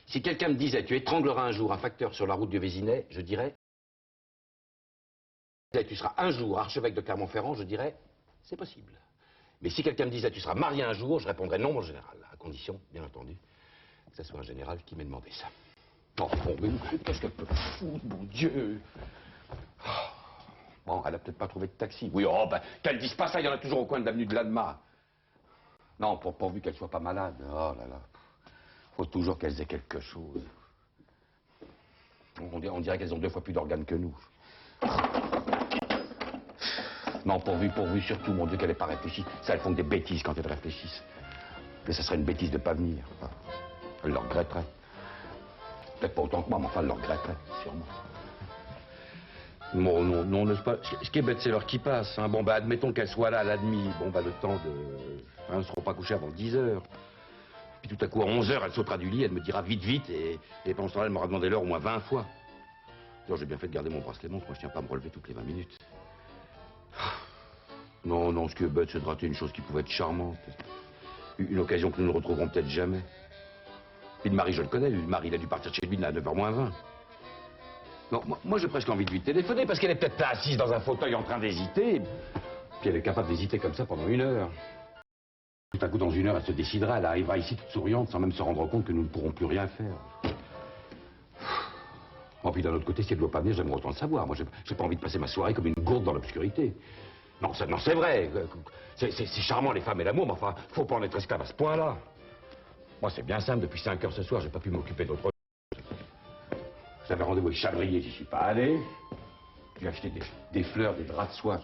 Si quelqu'un me disait, tu étrangleras un jour un facteur sur la route du Vésinet, je dirais, tu seras un jour archevêque de Clermont-Ferrand, je dirais, c'est possible. Mais si quelqu'un me disait, tu seras marié un jour, je répondrais non, mon général, à condition, bien entendu, que ce soit un général qui m'ait demandé ça. Oh, bon, mais qu'est-ce qu'elle peut foutre, mon Dieu. Bon, elle a peut-être pas trouvé de taxi. Oui, oh, ben, qu'elle dise pas ça, il y en a toujours au coin de l'avenue de l'Adma. Non, pourvu qu'elle soit pas malade. Oh là là. Faut toujours qu'elles aient quelque chose. On dirait qu'elles ont 2 fois plus d'organes que nous. Non, pourvu surtout, mon Dieu, qu'elle n'ait pas réfléchi. Ça, elles font des bêtises quand elles réfléchissent. Mais ça serait une bêtise de pas venir. Elle le regretterait. Peut-être pas autant que moi, mais enfin, elle le regretterait, sûrement. Non, n'est-ce pas? Ce qui est bête, c'est l'heure qui passe. Hein. Bon, bah, admettons qu'elle soit là à la demi. Bon, bah, le temps de... Elles ne seront pas couchées avant 10 heures. Puis tout à coup, à 11 heures, elle sautera du lit, elle me dira vite, vite, et pendant ce temps-là, elle m'aura demandé l'heure au moins 20 fois. Alors, j'ai bien fait de garder mon bracelet montre, moi, je tiens pas à me relever toutes les 20 minutes. Non, ce qui est bête, c'est de rater une chose qui pouvait être charmante. Une occasion que nous ne retrouverons peut-être jamais. Puis le mari, je le connais, le mari, il a dû partir chez lui à 9h moins 20. Non, moi j'ai presque envie de lui téléphoner parce qu'elle est peut-être là assise dans un fauteuil en train d'hésiter. Puis elle est capable d'hésiter comme ça pendant 1 heure. Tout à coup, dans 1 heure, elle se décidera, elle arrivera ici toute souriante sans même se rendre compte que nous ne pourrons plus rien faire. Oh, puis d'un autre côté, si elle ne doit pas venir, j'aimerais autant le savoir. Moi, j'ai pas envie de passer ma soirée comme une gourde dans l'obscurité. Non, c'est vrai. C'est charmant les femmes et l'amour, mais enfin, faut pas en être esclave à ce point-là. Moi, c'est bien simple, depuis 5 heures ce soir, j'ai pas pu m'occuper d'autre chose. J'avais rendez-vous avec Chadrier, j'y suis pas allé. J'ai acheté des fleurs, des draps de soie.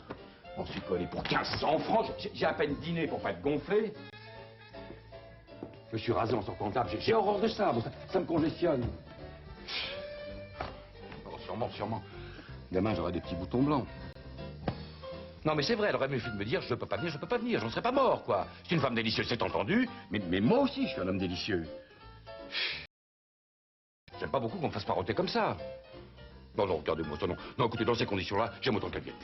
On s'y collé pour 1500 francs. J'ai à peine dîné pour pas être gonflé. Je me suis rasé en sortant de table. J'ai horreur de ça. Bon, ça me congestionne. Oh, sûrement. Demain, j'aurai des petits boutons blancs. Non, mais c'est vrai, elle aurait mieux fait de me dire je peux pas venir, j'en serais pas mort, quoi. C'est une femme délicieuse, c'est entendu, mais moi aussi, je suis un homme délicieux. J'aime pas beaucoup qu'on me fasse paroter comme ça. Non, regardez-moi ça, non. Non, écoutez, dans ces conditions-là, j'aime autant qu'elle vienne.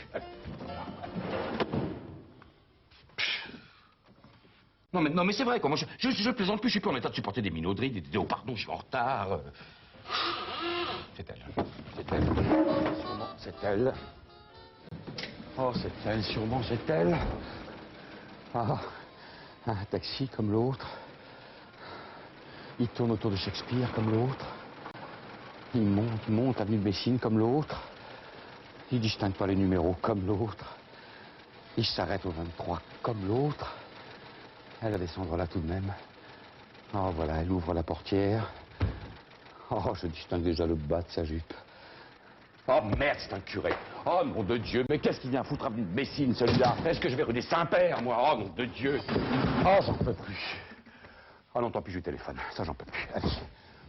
Non, mais c'est vrai, quoi. Moi, je plaisante plus, je suis plus en état de supporter des minauderies, des oh, pardon, je suis en retard. C'est elle. Sûrement, c'est elle. Oh, c'est elle, sûrement, c'est elle. Ah, un taxi comme l'autre. Il tourne autour de Shakespeare comme l'autre. Il monte avenue de Messine comme l'autre. Il distingue pas les numéros comme l'autre. Il s'arrête au 23 comme l'autre. Elle va descendre là tout de même. Oh, voilà, elle ouvre la portière. Oh, je distingue déjà le bas de sa jupe. Oh, merde, c'est un curé. Oh, nom de Dieu, mais qu'est-ce qu'il vient foutre avenue de Messine, celui-là? Est-ce que je vais rue des Saint-Père, moi? Oh, nom de Dieu. Oh, j'en peux plus. Oh non, tant pis, je lui téléphone. Ça, j'en peux plus. Allez,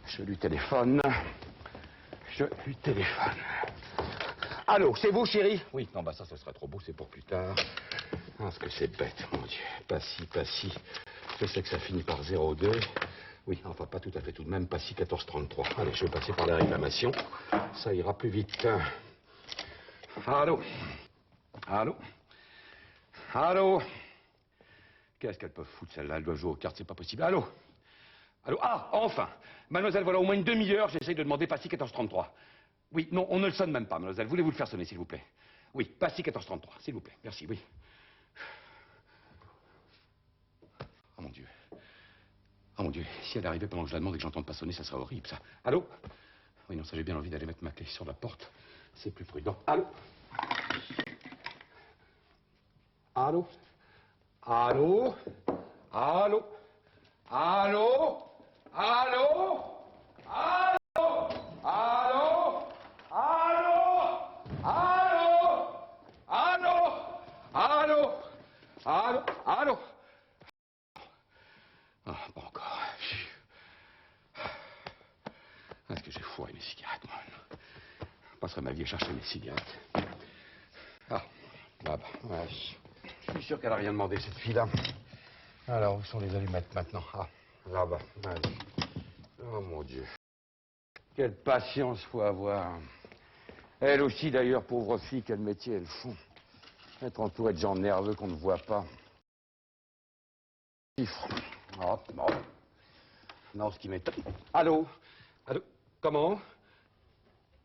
je lui téléphone. Allô, c'est vous, chérie? Oui, non, bah ça, ce serait trop beau, c'est pour plus tard. Ah, ce que c'est bête, mon Dieu. Pas si. Je sais que ça finit par 02. Oui, enfin, pas tout à fait tout de même, pas si 1433. Allez, je vais passer par la réclamation. Ça ira plus vite. Allô? Qu'est-ce qu'elle peut foutre, celle-là? Elle doit jouer aux cartes, c'est pas possible. Allô? Ah, enfin! Mademoiselle, voilà au moins une demi-heure, j'essaye de demander Passy 1433. Oui, non, on ne le sonne même pas, mademoiselle. Voulez-vous le faire sonner, s'il vous plaît? Oui, Passy 1433, s'il vous plaît. Merci, oui. Oh, mon Dieu. Oh, mon Dieu. Si elle arrivait pendant que je la demande et que j'entende pas sonner, ça serait horrible, ça. Allô? Oui, non, ça, j'ai bien envie d'aller mettre ma clé sur la porte. C'est plus prudent. Allô? Ah, pas encore. Est-ce que j'ai foiré mes cigarettes, moi? Je passerai ma vie à chercher mes cigarettes. Ah, là-bas, ouais. Je suis sûr qu'elle n'a rien demandé, cette fille-là. Alors, où sont les allumettes maintenant? Ah, là-bas. Allez. Oh, mon Dieu. Quelle patience faut avoir. Elle aussi, d'ailleurs, pauvre fille, quel métier elle fout. Être entourée de gens nerveux qu'on ne voit pas. Oh, non. Non, ce qui m'étonne. Allô? Allô? Comment?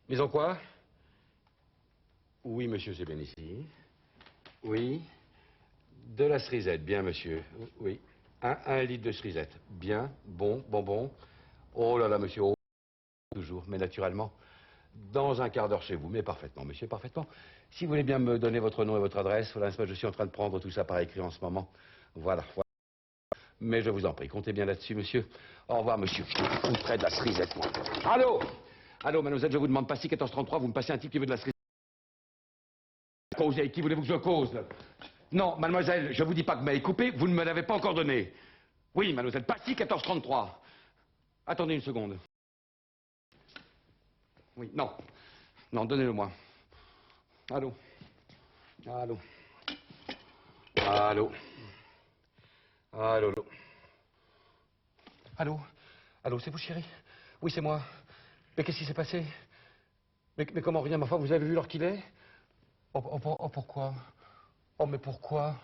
Mais en quoi? Oui, monsieur, c'est bien ici. Oui. De la cerisette, bien, monsieur. Oui. Un litre de cerisette. Bien, bon, bonbon. Oh là là, monsieur, oh, toujours, mais naturellement. Dans un quart d'heure chez vous, mais parfaitement, monsieur, parfaitement. Si vous voulez bien me donner votre nom et votre adresse, voilà, je suis en train de prendre tout ça par écrit en ce moment. Voilà, voilà. Mais je vous en prie, comptez bien là-dessus, monsieur. Au revoir, monsieur. Je foutrais de la cerisette, moi. Allô? Allô, mademoiselle, je vous demande pas si 1433, vous me passez un type qui veut de la cerisette. Cause, avec qui voulez-vous que je cause? Non, mademoiselle, je vous dis pas que vous m'avez coupé, vous ne me l'avez pas encore donné. Oui, mademoiselle, pas si 1433. Attendez une seconde. Oui, non. Non, donnez-le-moi. Allô? Allô? Allô? Allô? Allô? Allô? Allô, c'est vous, chérie? Oui, c'est moi. Mais qu'est-ce qui s'est passé? Mais comment rien, ma foi, vous avez vu l'heure qu'il est? Oh, pourquoi? Oh, mais pourquoi?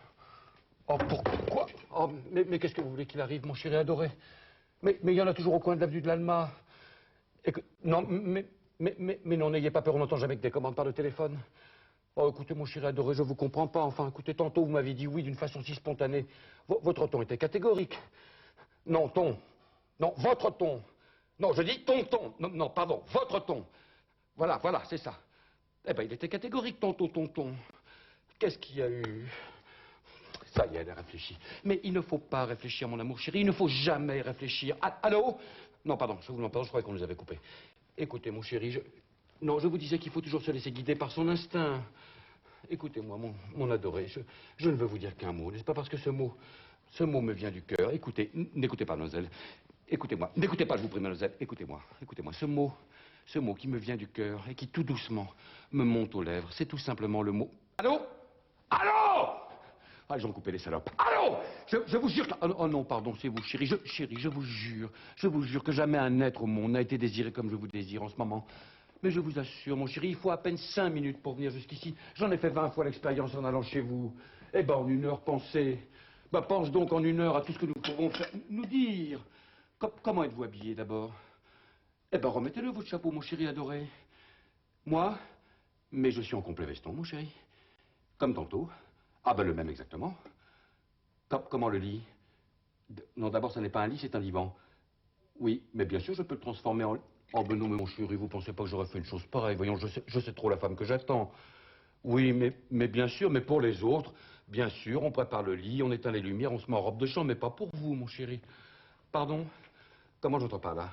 Oh, pourquoi? Oh, mais qu'est-ce que vous voulez qu'il arrive, mon chéri adoré? Mais il y en a toujours au coin de l'avenue de l'Alma. Non, mais non, n'ayez pas peur, on n'entend jamais que des commandes par le téléphone. Oh, écoutez, mon chéri adoré, je vous comprends pas. Enfin, écoutez, tantôt, vous m'avez dit oui d'une façon si spontanée. Votre ton était catégorique. Non, ton. Non, votre ton. Non, je dis ton. Non, non, pardon, votre ton. Voilà, c'est ça. Eh ben, il était catégorique, ton. Qu'est-ce qu'il y a eu? Ça y est, elle a réfléchi. Mais il ne faut pas réfléchir, mon amour chéri. Il ne faut jamais réfléchir. Allô? Non, pardon, je vous demande pardon, je croyais qu'on nous avait coupés. Écoutez, mon chéri, non, je vous disais qu'il faut toujours se laisser guider par son instinct. Écoutez-moi, mon adoré, je ne veux vous dire qu'un mot, n'est-ce pas? Parce que ce mot me vient du cœur. Écoutez, n'écoutez pas, mademoiselle. Écoutez-moi. N'écoutez pas, je vous prie, mademoiselle. Écoutez-moi. Ce mot qui me vient du cœur et qui tout doucement me monte aux lèvres, c'est tout simplement le mot... Allô? Allô? Ah, ils ont coupé les salopes. Allô? Je vous jure que... Oh non, pardon, c'est vous, chérie. Chérie, je vous jure que jamais un être au monde n'a été désiré comme je vous désire en ce moment. Mais je vous assure, mon chéri, il faut à peine 5 minutes pour venir jusqu'ici. J'en ai fait 20 fois l'expérience en allant chez vous. Eh ben, en 1 heure, pensez. Ben, pense donc en 1 heure à tout ce que nous pouvons faire. Nous dire. Comment êtes-vous habillé, d'abord? Eh ben, remettez-le, votre chapeau, mon chéri adoré. Moi? Mais je suis en complet veston, mon chéri. Comme tantôt. Ah ben, le même exactement. Comment le lit? Non, d'abord, ce n'est pas un lit, c'est un divan. Oui, mais bien sûr, je peux le transformer en... Oh, ben non, mais mon chéri, vous pensez pas que j'aurais fait une chose pareille? Voyons, je sais trop la femme que j'attends. Oui, mais bien sûr, mais pour les autres, bien sûr, on prépare le lit, on éteint les lumières, on se met en robe de chambre, mais pas pour vous, mon chéri. Pardon? Comment j'entends par là?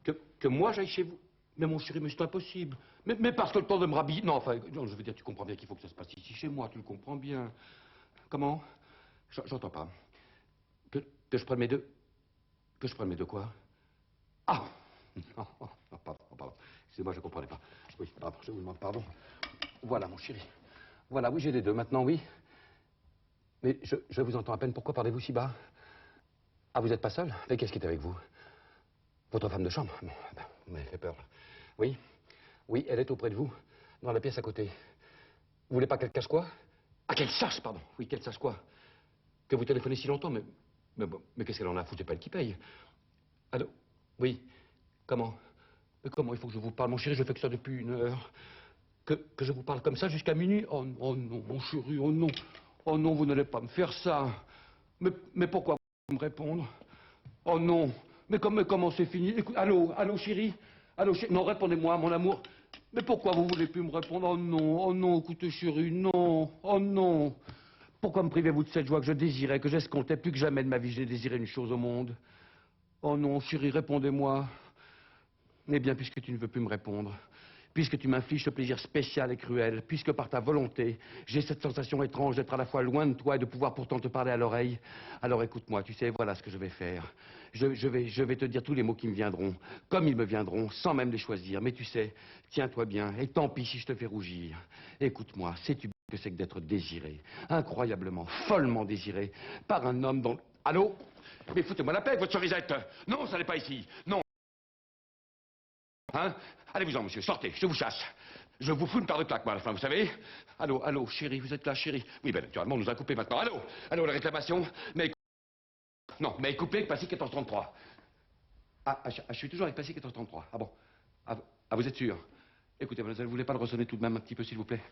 Que moi, j'aille chez vous? Mais mon chéri, mais c'est impossible. Mais parce que le temps de me rhabiller... Non, enfin, non, je veux dire, tu comprends bien qu'il faut que ça se passe ici, chez moi, tu le comprends bien. Comment? J'entends pas. Que je prenne mes deux... Que je prenne mes deux quoi? Ah! Pardon. Excusez-moi, je ne comprenais pas. Oui, pardon, je vous demande pardon. Voilà, mon chéri. Voilà, oui, j'ai les deux maintenant, oui. Mais je vous entends à peine. Pourquoi parlez-vous si bas? Ah, vous n'êtes pas seul? Mais qu'est-ce qui est avec vous? Votre femme de chambre? Bon, ben, vous m'avez fait peur. Oui? Oui, elle est auprès de vous, dans la pièce à côté. Vous voulez pas qu'elle cache quoi? Ah, qu'elle sache, pardon. Oui, qu'elle sache quoi? Que vous téléphonez si longtemps, mais qu'est-ce qu'elle en a à foutre? C'est pas elle qui paye. Allô? Oui. Comment? Mais comment il faut que je vous parle? Mon chéri, je fais que ça depuis 1 heure. Que je vous parle comme ça jusqu'à minuit? Oh non, mon chéri, oh non. Oh non, vous n'allez pas me faire ça. Mais pourquoi vous me répondre? Oh non. Mais comment c'est fini? Écoute, allô, chéri? Allô, chéri? Non, répondez-moi, mon amour. Mais pourquoi vous voulez plus me répondre? Oh non, écoutez, chéri, non. Oh non. Pourquoi me privez-vous de cette joie que je désirais, que j'escomptais? Plus que jamais de ma vie, j'ai désiré une chose au monde. Oh non, chéri, répondez-moi. Eh bien, puisque tu ne veux plus me répondre, puisque tu m'infliges ce plaisir spécial et cruel, puisque par ta volonté, j'ai cette sensation étrange d'être à la fois loin de toi et de pouvoir pourtant te parler à l'oreille, alors écoute-moi, tu sais, voilà ce que je vais faire. Je vais te dire tous les mots qui me viendront, comme ils me viendront, sans même les choisir. Mais tu sais, tiens-toi bien, et tant pis si je te fais rougir. Écoute-moi, sais-tu que c'est que d'être désiré, incroyablement, follement désiré, par un homme dont... Allô? Mais foutez-moi la paix avec votre cerisette. Non, ça n'est pas ici. Non. Hein? Allez-vous-en, monsieur, sortez, je vous chasse. Je vous fous une paire de claques, moi, à la fin, vous savez? Allô, allô, chérie, vous êtes là, chérie? Oui, ben, naturellement, on nous a coupé maintenant. Allô? Allô, la réclamation? Mais... Non, mais coupé avec Passy 1433. Je suis toujours avec Passy 1433. Ah bon? Vous êtes sûr? Écoutez, mademoiselle, vous voulez pas le ressonner tout de même un petit peu, s'il vous plaît?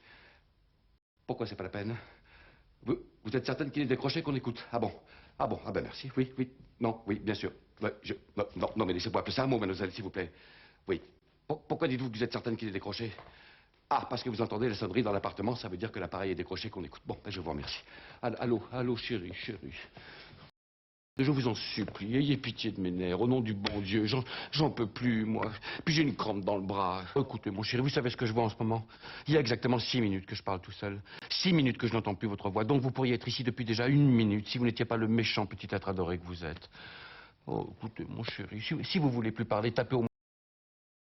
Pourquoi c'est pas la peine? Vous êtes certaine qu'il est décroché, qu'on écoute? Ah bon? Ah bon, ah ben merci. Oui, oui, non, oui, bien sûr. Ouais, non, mais laissez-moi appeler ça un mot, mademoiselle, s'il vous plaît. Oui. Pourquoi dites-vous que vous êtes certaine qu'il est décroché? Ah, parce que vous entendez la sonnerie dans l'appartement, ça veut dire que l'appareil est décroché, qu'on écoute. Bon, ben je vous remercie. Allô, allô, chérie, chérie. Je vous en supplie, ayez pitié de mes nerfs, au nom du bon Dieu, j'en peux plus, moi. Puis j'ai une crampe dans le bras. Écoutez, mon chéri, vous savez ce que je vois en ce moment? Il y a exactement 6 minutes que je parle tout seul. 6 minutes que je n'entends plus votre voix. Donc vous pourriez être ici depuis déjà 1 minute, si vous n'étiez pas le méchant petit être adoré que vous êtes. Oh, écoutez, mon chéri, si vous voulez plus parler, tapez au moins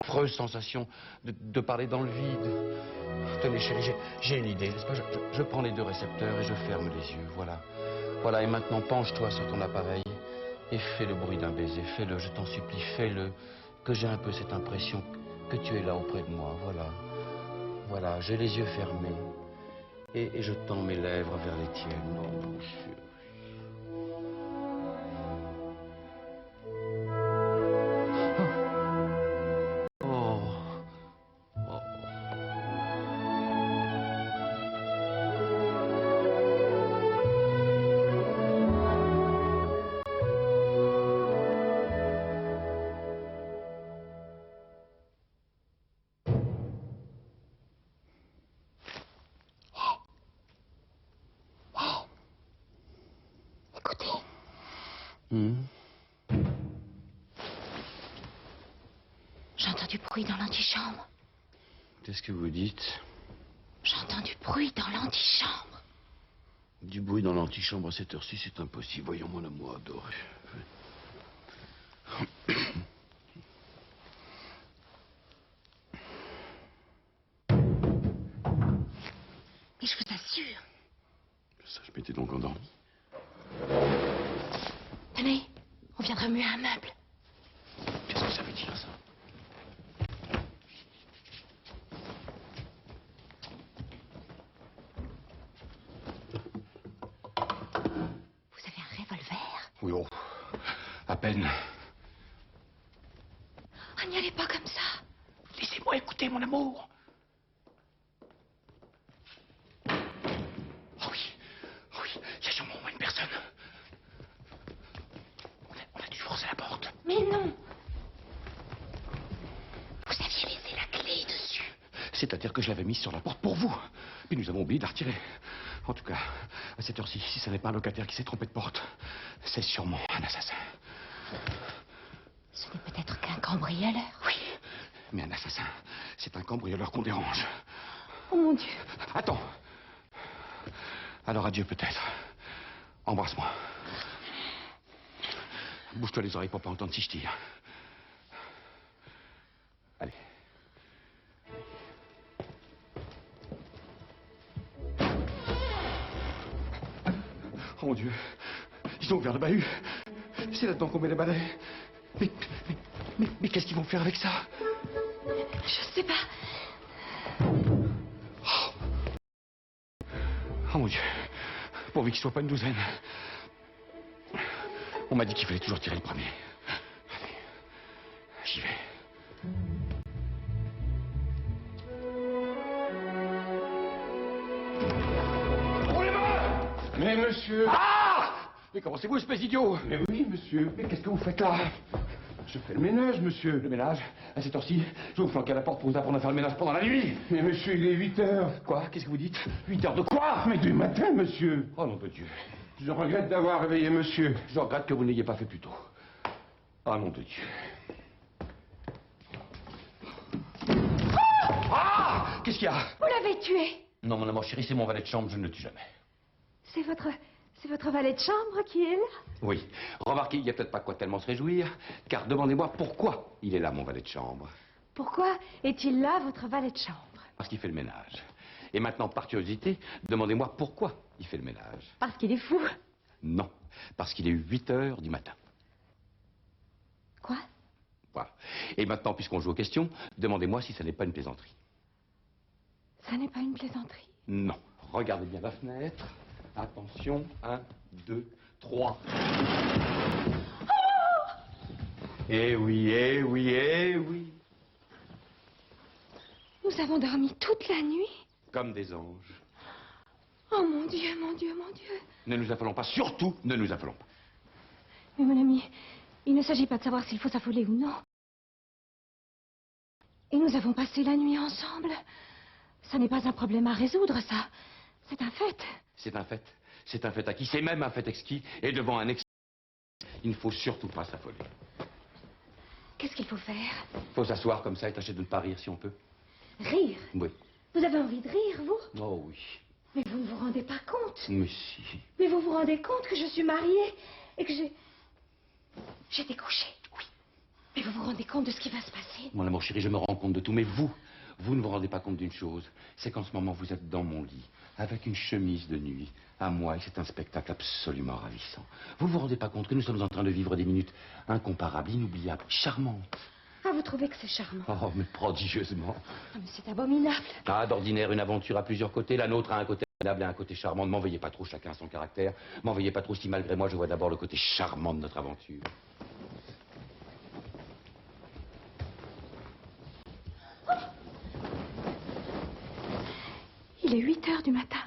une affreuse sensation de parler dans le vide. Tenez, chéri, j'ai une idée, n'est-ce pas? Je prends les 2 récepteurs et je ferme les yeux, voilà. Voilà, et maintenant, penche-toi sur ton appareil et fais le bruit d'un baiser. Fais-le, je t'en supplie, fais-le. Que j'ai un peu cette impression que tu es là auprès de moi, voilà. Voilà, j'ai les yeux fermés et je tends mes lèvres vers les tiennes. Oh, mon chéri. J'entends du bruit dans l'antichambre. Qu'est-ce que vous dites? J'entends du bruit dans l'antichambre. Du bruit dans l'antichambre à cette heure-ci, c'est impossible. Voyons, mon amour adoré. Mais je vous assure. Ça, je m'étais donc endormi. Tenez, on vient de remuer un meuble. Qu'est-ce que ça veut dire, ça? Vous avez un revolver? Oui, oh, à peine. Oh, n'y allez pas comme ça. Laissez-moi écouter, mon amour. Oh oui, il y a sûrement au moins une personne. On a dû forcer la porte. Mais non. Vous aviez laissé la clé dessus. C'est-à-dire que je l'avais mise sur la porte pour vous. Puis nous avons oublié de la retirer. En tout cas, à cette heure-ci, si ce n'est pas un locataire qui s'est trompé de porte, c'est sûrement un assassin. Ce n'est peut-être qu'un cambrioleur. Oui, mais un assassin, c'est un cambrioleur qu'on dérange. Oh mon Dieu. Attends. Alors adieu peut-être. Embrasse-moi. Bouge-toi les oreilles pour pas entendre si je tire. Allez. Oh mon Dieu. Ils ont ouvert le bahut. C'est là-dedans qu'on met les balais. Mais qu'est-ce qu'ils vont faire avec ça? Je sais pas. Oh mon Dieu. Pourvu qu'il ne soit pas une douzaine. On m'a dit qu'il fallait toujours tirer le premier. Allez, j'y vais. Mais monsieur... Ah! Mais comment c'est vous, espèce d'idiot? Mais oui, monsieur. Mais qu'est-ce que vous faites là? Je fais le ménage, monsieur. Le ménage? À cette heure-ci, je vais vous flanquer à la porte pour vous apprendre à faire le ménage pendant la nuit. Mais monsieur, il est 8 heures. Quoi? Qu'est-ce que vous dites? 8 heures de quoi? Mais du matin, monsieur. Oh nom de Dieu. Je regrette d'avoir réveillé monsieur. Je regrette que vous n'ayez pas fait plus tôt. Oh nom de Dieu. Ah! Qu'est-ce qu'il y a? Vous l'avez tué. Non, mon amour chéri, c'est mon valet de chambre, je ne le tue jamais. C'est votre valet de chambre qui est là? Oui. Remarquez, il n'y a peut-être pas quoi tellement se réjouir, car demandez-moi pourquoi il est là, mon valet de chambre. Pourquoi est-il là, votre valet de chambre? Parce qu'il fait le ménage. Et maintenant, par curiosité, demandez-moi pourquoi il fait le ménage. Parce qu'il est fou. Non, parce qu'il est 8 heures du matin. Quoi? Voilà. Et maintenant, puisqu'on joue aux questions, demandez-moi si ça n'est pas une plaisanterie. Ça n'est pas une plaisanterie. Non. Regardez bien la fenêtre. Attention, 1, 2, 3. Eh oui, eh oui, eh oui. Nous avons dormi toute la nuit. Comme des anges. Oh mon Dieu, mon Dieu, mon Dieu. Ne nous affolons pas, surtout ne nous affolons pas. Mais mon ami, il ne s'agit pas de savoir s'il faut s'affoler ou non. Et nous avons passé la nuit ensemble. Ça n'est pas un problème à résoudre, ça. C'est un fait. C'est un fait. C'est un fait acquis. C'est même un fait exquis. Et devant un exquis, il ne faut surtout pas s'affoler. Qu'est-ce qu'il faut faire? Il faut s'asseoir comme ça et tâcher de ne pas rire si on peut. Rire? Oui. Vous avez envie de rire, vous? Oh oui. Mais vous ne vous rendez pas compte. Mais si. Mais vous vous rendez compte que je suis mariée et que j'ai découché? Oui. Mais vous vous rendez compte de ce qui va se passer? Mon amour chéri, je me rends compte de tout. Mais vous ne vous rendez pas compte d'une chose. C'est qu'en ce moment, vous êtes dans mon lit, avec une chemise de nuit, à moi, et c'est un spectacle absolument ravissant. Vous ne vous rendez pas compte que nous sommes en train de vivre des minutes incomparables, inoubliables, charmantes. Ah, vous trouvez que c'est charmant? Oh, mais prodigieusement. Ah, mais c'est abominable. Ah, d'ordinaire, une aventure à plusieurs côtés. La nôtre a un côté agréable et un côté charmant. Ne m'en veuillez pas trop, chacun a son caractère. M'en veuillez pas trop si, malgré moi, je vois d'abord le côté charmant de notre aventure. Il est 8 heures du matin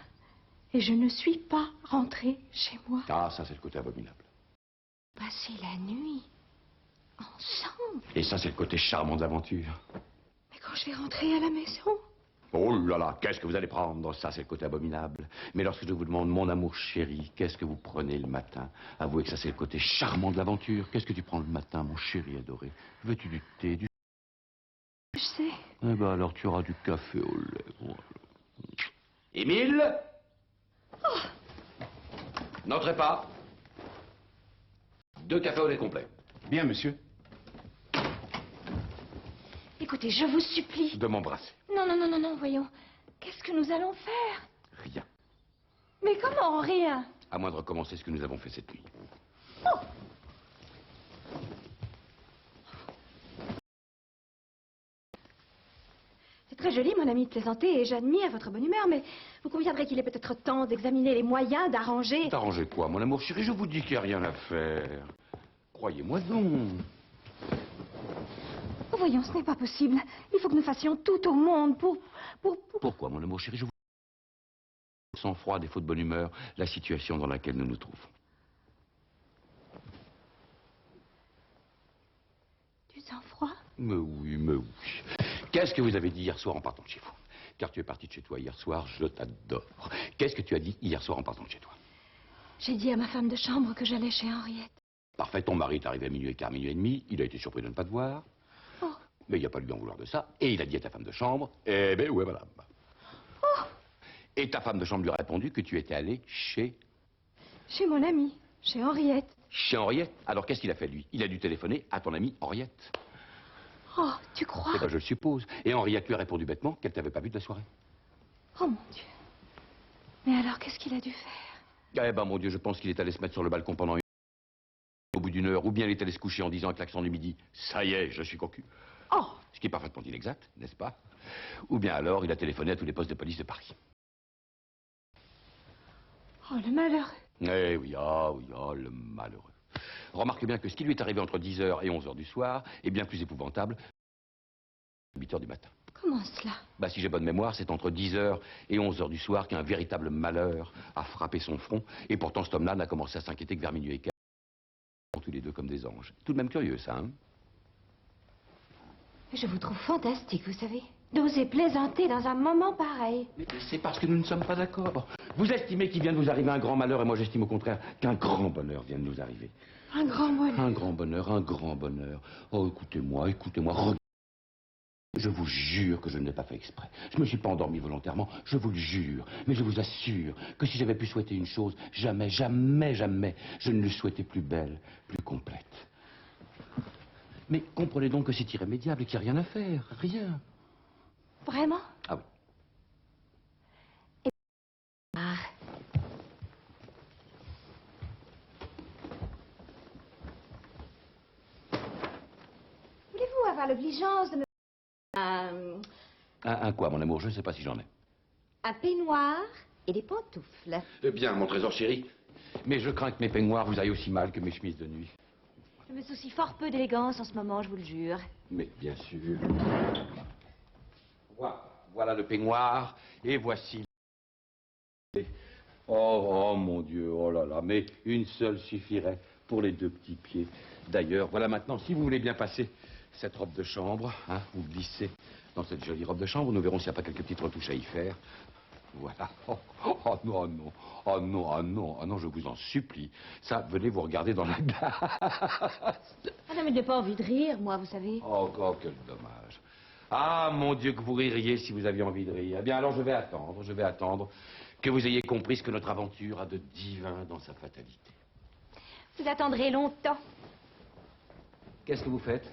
et je ne suis pas rentrée chez moi. Ah, ça, c'est le côté abominable. Passer la nuit ensemble. Et ça, c'est le côté charmant de l'aventure. Mais quand je vais rentrer à la maison... Oh là là, qu'est-ce que vous allez prendre? Ça, c'est le côté abominable. Mais lorsque je vous demande, mon amour chéri, qu'est-ce que vous prenez le matin? Avouez que ça, c'est le côté charmant de l'aventure. Qu'est-ce que tu prends le matin, mon chéri adoré? Veux-tu du thé, du... Je sais. Eh ben alors, tu auras du café au lait. Voilà. Émile? Oh. N'entrez pas. 2 cafés au lait complet. Bien, monsieur. Écoutez, je vous supplie. De m'embrasser. Non, non, non, non, non, voyons. Qu'est-ce que nous allons faire? Rien. Mais comment, rien? À moins de recommencer ce que nous avons fait cette nuit. Oh. C'est très joli, mon ami, de plaisanter, et j'admire votre bonne humeur, mais vous conviendrez qu'il est peut-être temps d'examiner les moyens d'arranger... D'arranger quoi, mon amour chéri? Je vous dis qu'il n'y a rien à faire. Croyez-moi donc. Oh, voyons, ce n'est pas possible. Il faut que nous fassions tout au monde pour... Pourquoi, mon amour chéri? Je vous... Sans froid, défaut de bonne humeur, la situation dans laquelle nous nous trouvons. Du sang-froid? Mais oui, mais oui. Qu'est-ce que vous avez dit hier soir en partant de chez vous? Car tu es parti de chez toi hier soir, je t'adore. Qu'est-ce que tu as dit hier soir en partant de chez toi? J'ai dit à ma femme de chambre que j'allais chez Henriette. Parfait, ton mari est arrivé à minuit et quart, minuit et demi. Il a été surpris de ne pas te voir. Oh. Mais il n'y a pas lui en vouloir de ça. Et il a dit à ta femme de chambre, eh ben ouais, madame. Oh. Et ta femme de chambre lui a répondu que tu étais allé chez... Chez mon ami, chez Henriette. Chez Henriette. Alors qu'est-ce qu'il a fait, lui? Il a dû téléphoner à ton amie Henriette. Oh, tu crois? Eh ben, je le suppose. Et Henriette lui a répondu bêtement qu'elle t'avait pas vu de la soirée. Oh, mon Dieu. Mais alors, qu'est-ce qu'il a dû faire? Eh ben, mon Dieu, je pense qu'il est allé se mettre sur le balcon pendant au bout d'une heure, ou bien il est allé se coucher en disant avec l'accent du midi, ça y est, je suis cocu. Oh. Ce qui est parfaitement inexact, n'est-ce pas? Ou bien alors, il a téléphoné à tous les postes de police de Paris. Oh, le malheureux. Eh oui, ah oui, ah, le malheureux. Remarquez bien que ce qui lui est arrivé entre 10h et 11h du soir est bien plus épouvantable que 8h du matin. Comment cela? Bah, si j'ai bonne mémoire, c'est entre 10h et 11h du soir qu'un véritable malheur a frappé son front. Et pourtant, cet homme-là n'a commencé à s'inquiéter que vers minuit et quart. Tous les deux comme des anges. Tout de même curieux, ça, hein? Je vous trouve fantastique, vous savez. D'oser plaisanter dans un moment pareil. Mais c'est parce que nous ne sommes pas d'accord. Vous estimez qu'il vient de vous arriver un grand malheur et moi j'estime au contraire qu'un grand bonheur vient de nous arriver. Un grand bonheur. Un grand bonheur, un grand bonheur. Oh, écoutez-moi, écoutez-moi. Je vous jure que je ne l'ai pas fait exprès. Je ne me suis pas endormi volontairement, je vous le jure. Mais je vous assure que si j'avais pu souhaiter une chose, jamais, jamais, jamais, je ne l'eût souhaité plus belle, plus complète. Mais comprenez donc que c'est irrémédiable et qu'il n'y a rien à faire. Rien. Vraiment? Ah oui. Ah. Voulez-vous avoir l'obligeance de me... Un quoi, mon amour? Je ne sais pas si j'en ai. un peignoir et des pantoufles. Bien, mon trésor chéri. Mais je crains que mes peignoirs vous aillent aussi mal que mes chemises de nuit. Je me soucie fort peu d'élégance en ce moment, je vous le jure. Mais bien sûr. Voilà le peignoir, et voici... Oh mon Dieu, oh là là, mais une seule suffirait pour les deux petits pieds. D'ailleurs, voilà maintenant, si vous voulez bien passer cette robe de chambre, hein, vous glissez dans cette jolie robe de chambre, nous verrons s'il n'y a pas quelques petites retouches à y faire. Voilà. Oh non, non, oh non, oh non, oh non, je vous en supplie. Ça, venez vous regarder dans la glace. Ah non, mais je n'ai pas envie de rire, moi, vous savez. Oh, quel dommage. Ah, mon Dieu, que vous ririez si vous aviez envie de rire. Eh bien, alors je vais attendre que vous ayez compris ce que notre aventure a de divin dans sa fatalité. Vous attendrez longtemps. Qu'est-ce que vous faites?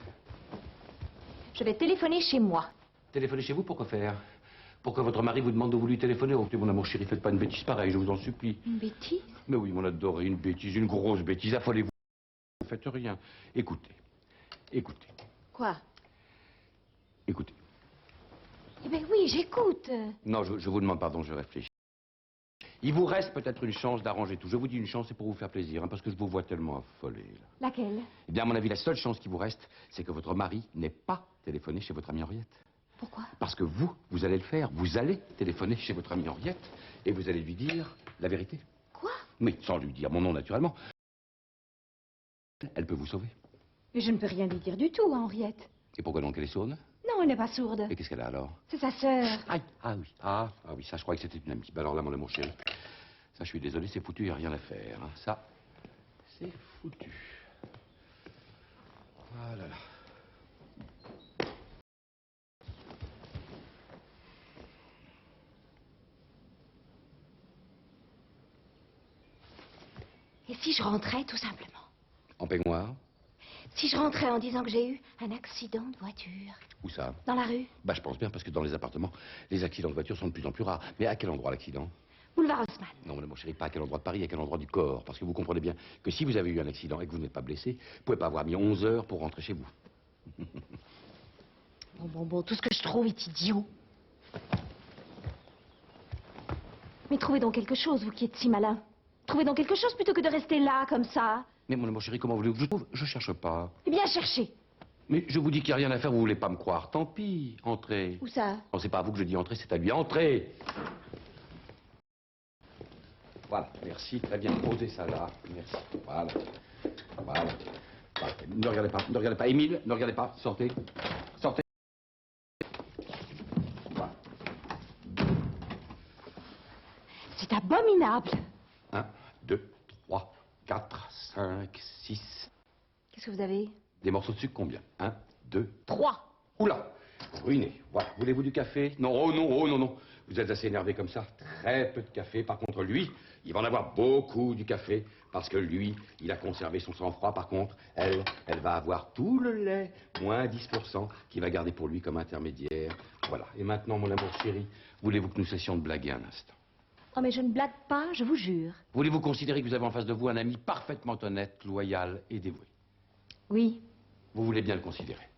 Je vais téléphoner chez moi. Téléphonez chez vous, pourquoi faire? Pour que votre mari vous demande de vous lui téléphoner. Oh, mon amour chéri, faites pas une bêtise pareille, je vous en supplie. Une bêtise? Mais oui, mon adoré, une bêtise, une grosse bêtise. Affolez-vous. Vous faites rien. Écoutez. Quoi? Écoutez. Eh bien oui, j'écoute. Non, je vous demande pardon, je réfléchis. Il vous reste peut-être une chance d'arranger tout. Je vous dis une chance, c'est pour vous faire plaisir, hein, parce que je vous vois tellement affolé, là. Laquelle? Eh bien, à mon avis, la seule chance qui vous reste, c'est que votre mari n'ait pas téléphoné chez votre amie Henriette. Pourquoi? Parce que vous allez le faire. Vous allez téléphoner chez votre amie Henriette et vous allez lui dire la vérité. Quoi? Oui, sans lui dire mon nom, naturellement. Elle peut vous sauver. Mais je ne peux rien lui dire du tout, Henriette. Et pourquoi donc elle est sourde? Non, elle n'est pas sourde. Et qu'est-ce qu'elle a alors? C'est sa sœur. Aïe, ah oui, ça, je crois que c'était une amie. Ben alors là, mon amour chéri, ça, je suis désolé, c'est foutu, il n'y a rien à faire. Hein. Ça, c'est foutu. Voilà. Et si je rentrais, tout simplement? En peignoir? Si je rentrais en disant que j'ai eu un accident de voiture? Où ça? Dans la rue? Bah, je pense bien, parce que dans les appartements, les accidents de voiture sont de plus en plus rares. Mais à quel endroit l'accident? Boulevard Haussmann. Non, mon chéri, pas à quel endroit de Paris, à quel endroit du corps. Parce que vous comprenez bien que si vous avez eu un accident et que vous n'êtes pas blessé, vous pouvez pas avoir mis 11 heures pour rentrer chez vous. Bon, tout ce que je trouve est idiot. Mais trouvez donc quelque chose, vous qui êtes si malin. Trouvez donc quelque chose plutôt que de rester là, comme ça. Mais mon chéri, comment voulez-vous que je trouve? Je cherche pas. Eh bien, cherchez. Mais je vous dis qu'il n'y a rien à faire, vous voulez pas me croire. Tant pis, entrez. Où ça? Non, c'est pas à vous que je dis entrez, c'est à lui. Entrez. Voilà, merci, très bien. Posez ça là. Merci. Voilà. Parfait. Ne regardez pas. Émile, ne regardez pas. Sortez. Voilà. C'est abominable. 1, 2, 3, 4, 5, 6. Qu'est-ce que vous avez? Des morceaux de sucre combien? 1, 2, 3. Oula, ruiné. Voilà. Voulez-vous du café? Non, oh non. Vous êtes assez énervé comme ça. Très peu de café. Par contre, lui, il va en avoir beaucoup du café. Parce que lui, il a conservé son sang-froid. Par contre, elle va avoir tout le lait, moins 10%, qu'il va garder pour lui comme intermédiaire. Voilà. Et maintenant, mon amour chéri, voulez-vous que nous cessions de blaguer un instant? Oh, mais je ne blague pas, je vous jure. Voulez-vous considérer que vous avez en face de vous un ami parfaitement honnête, loyal et dévoué? Oui. Vous voulez bien le considérer?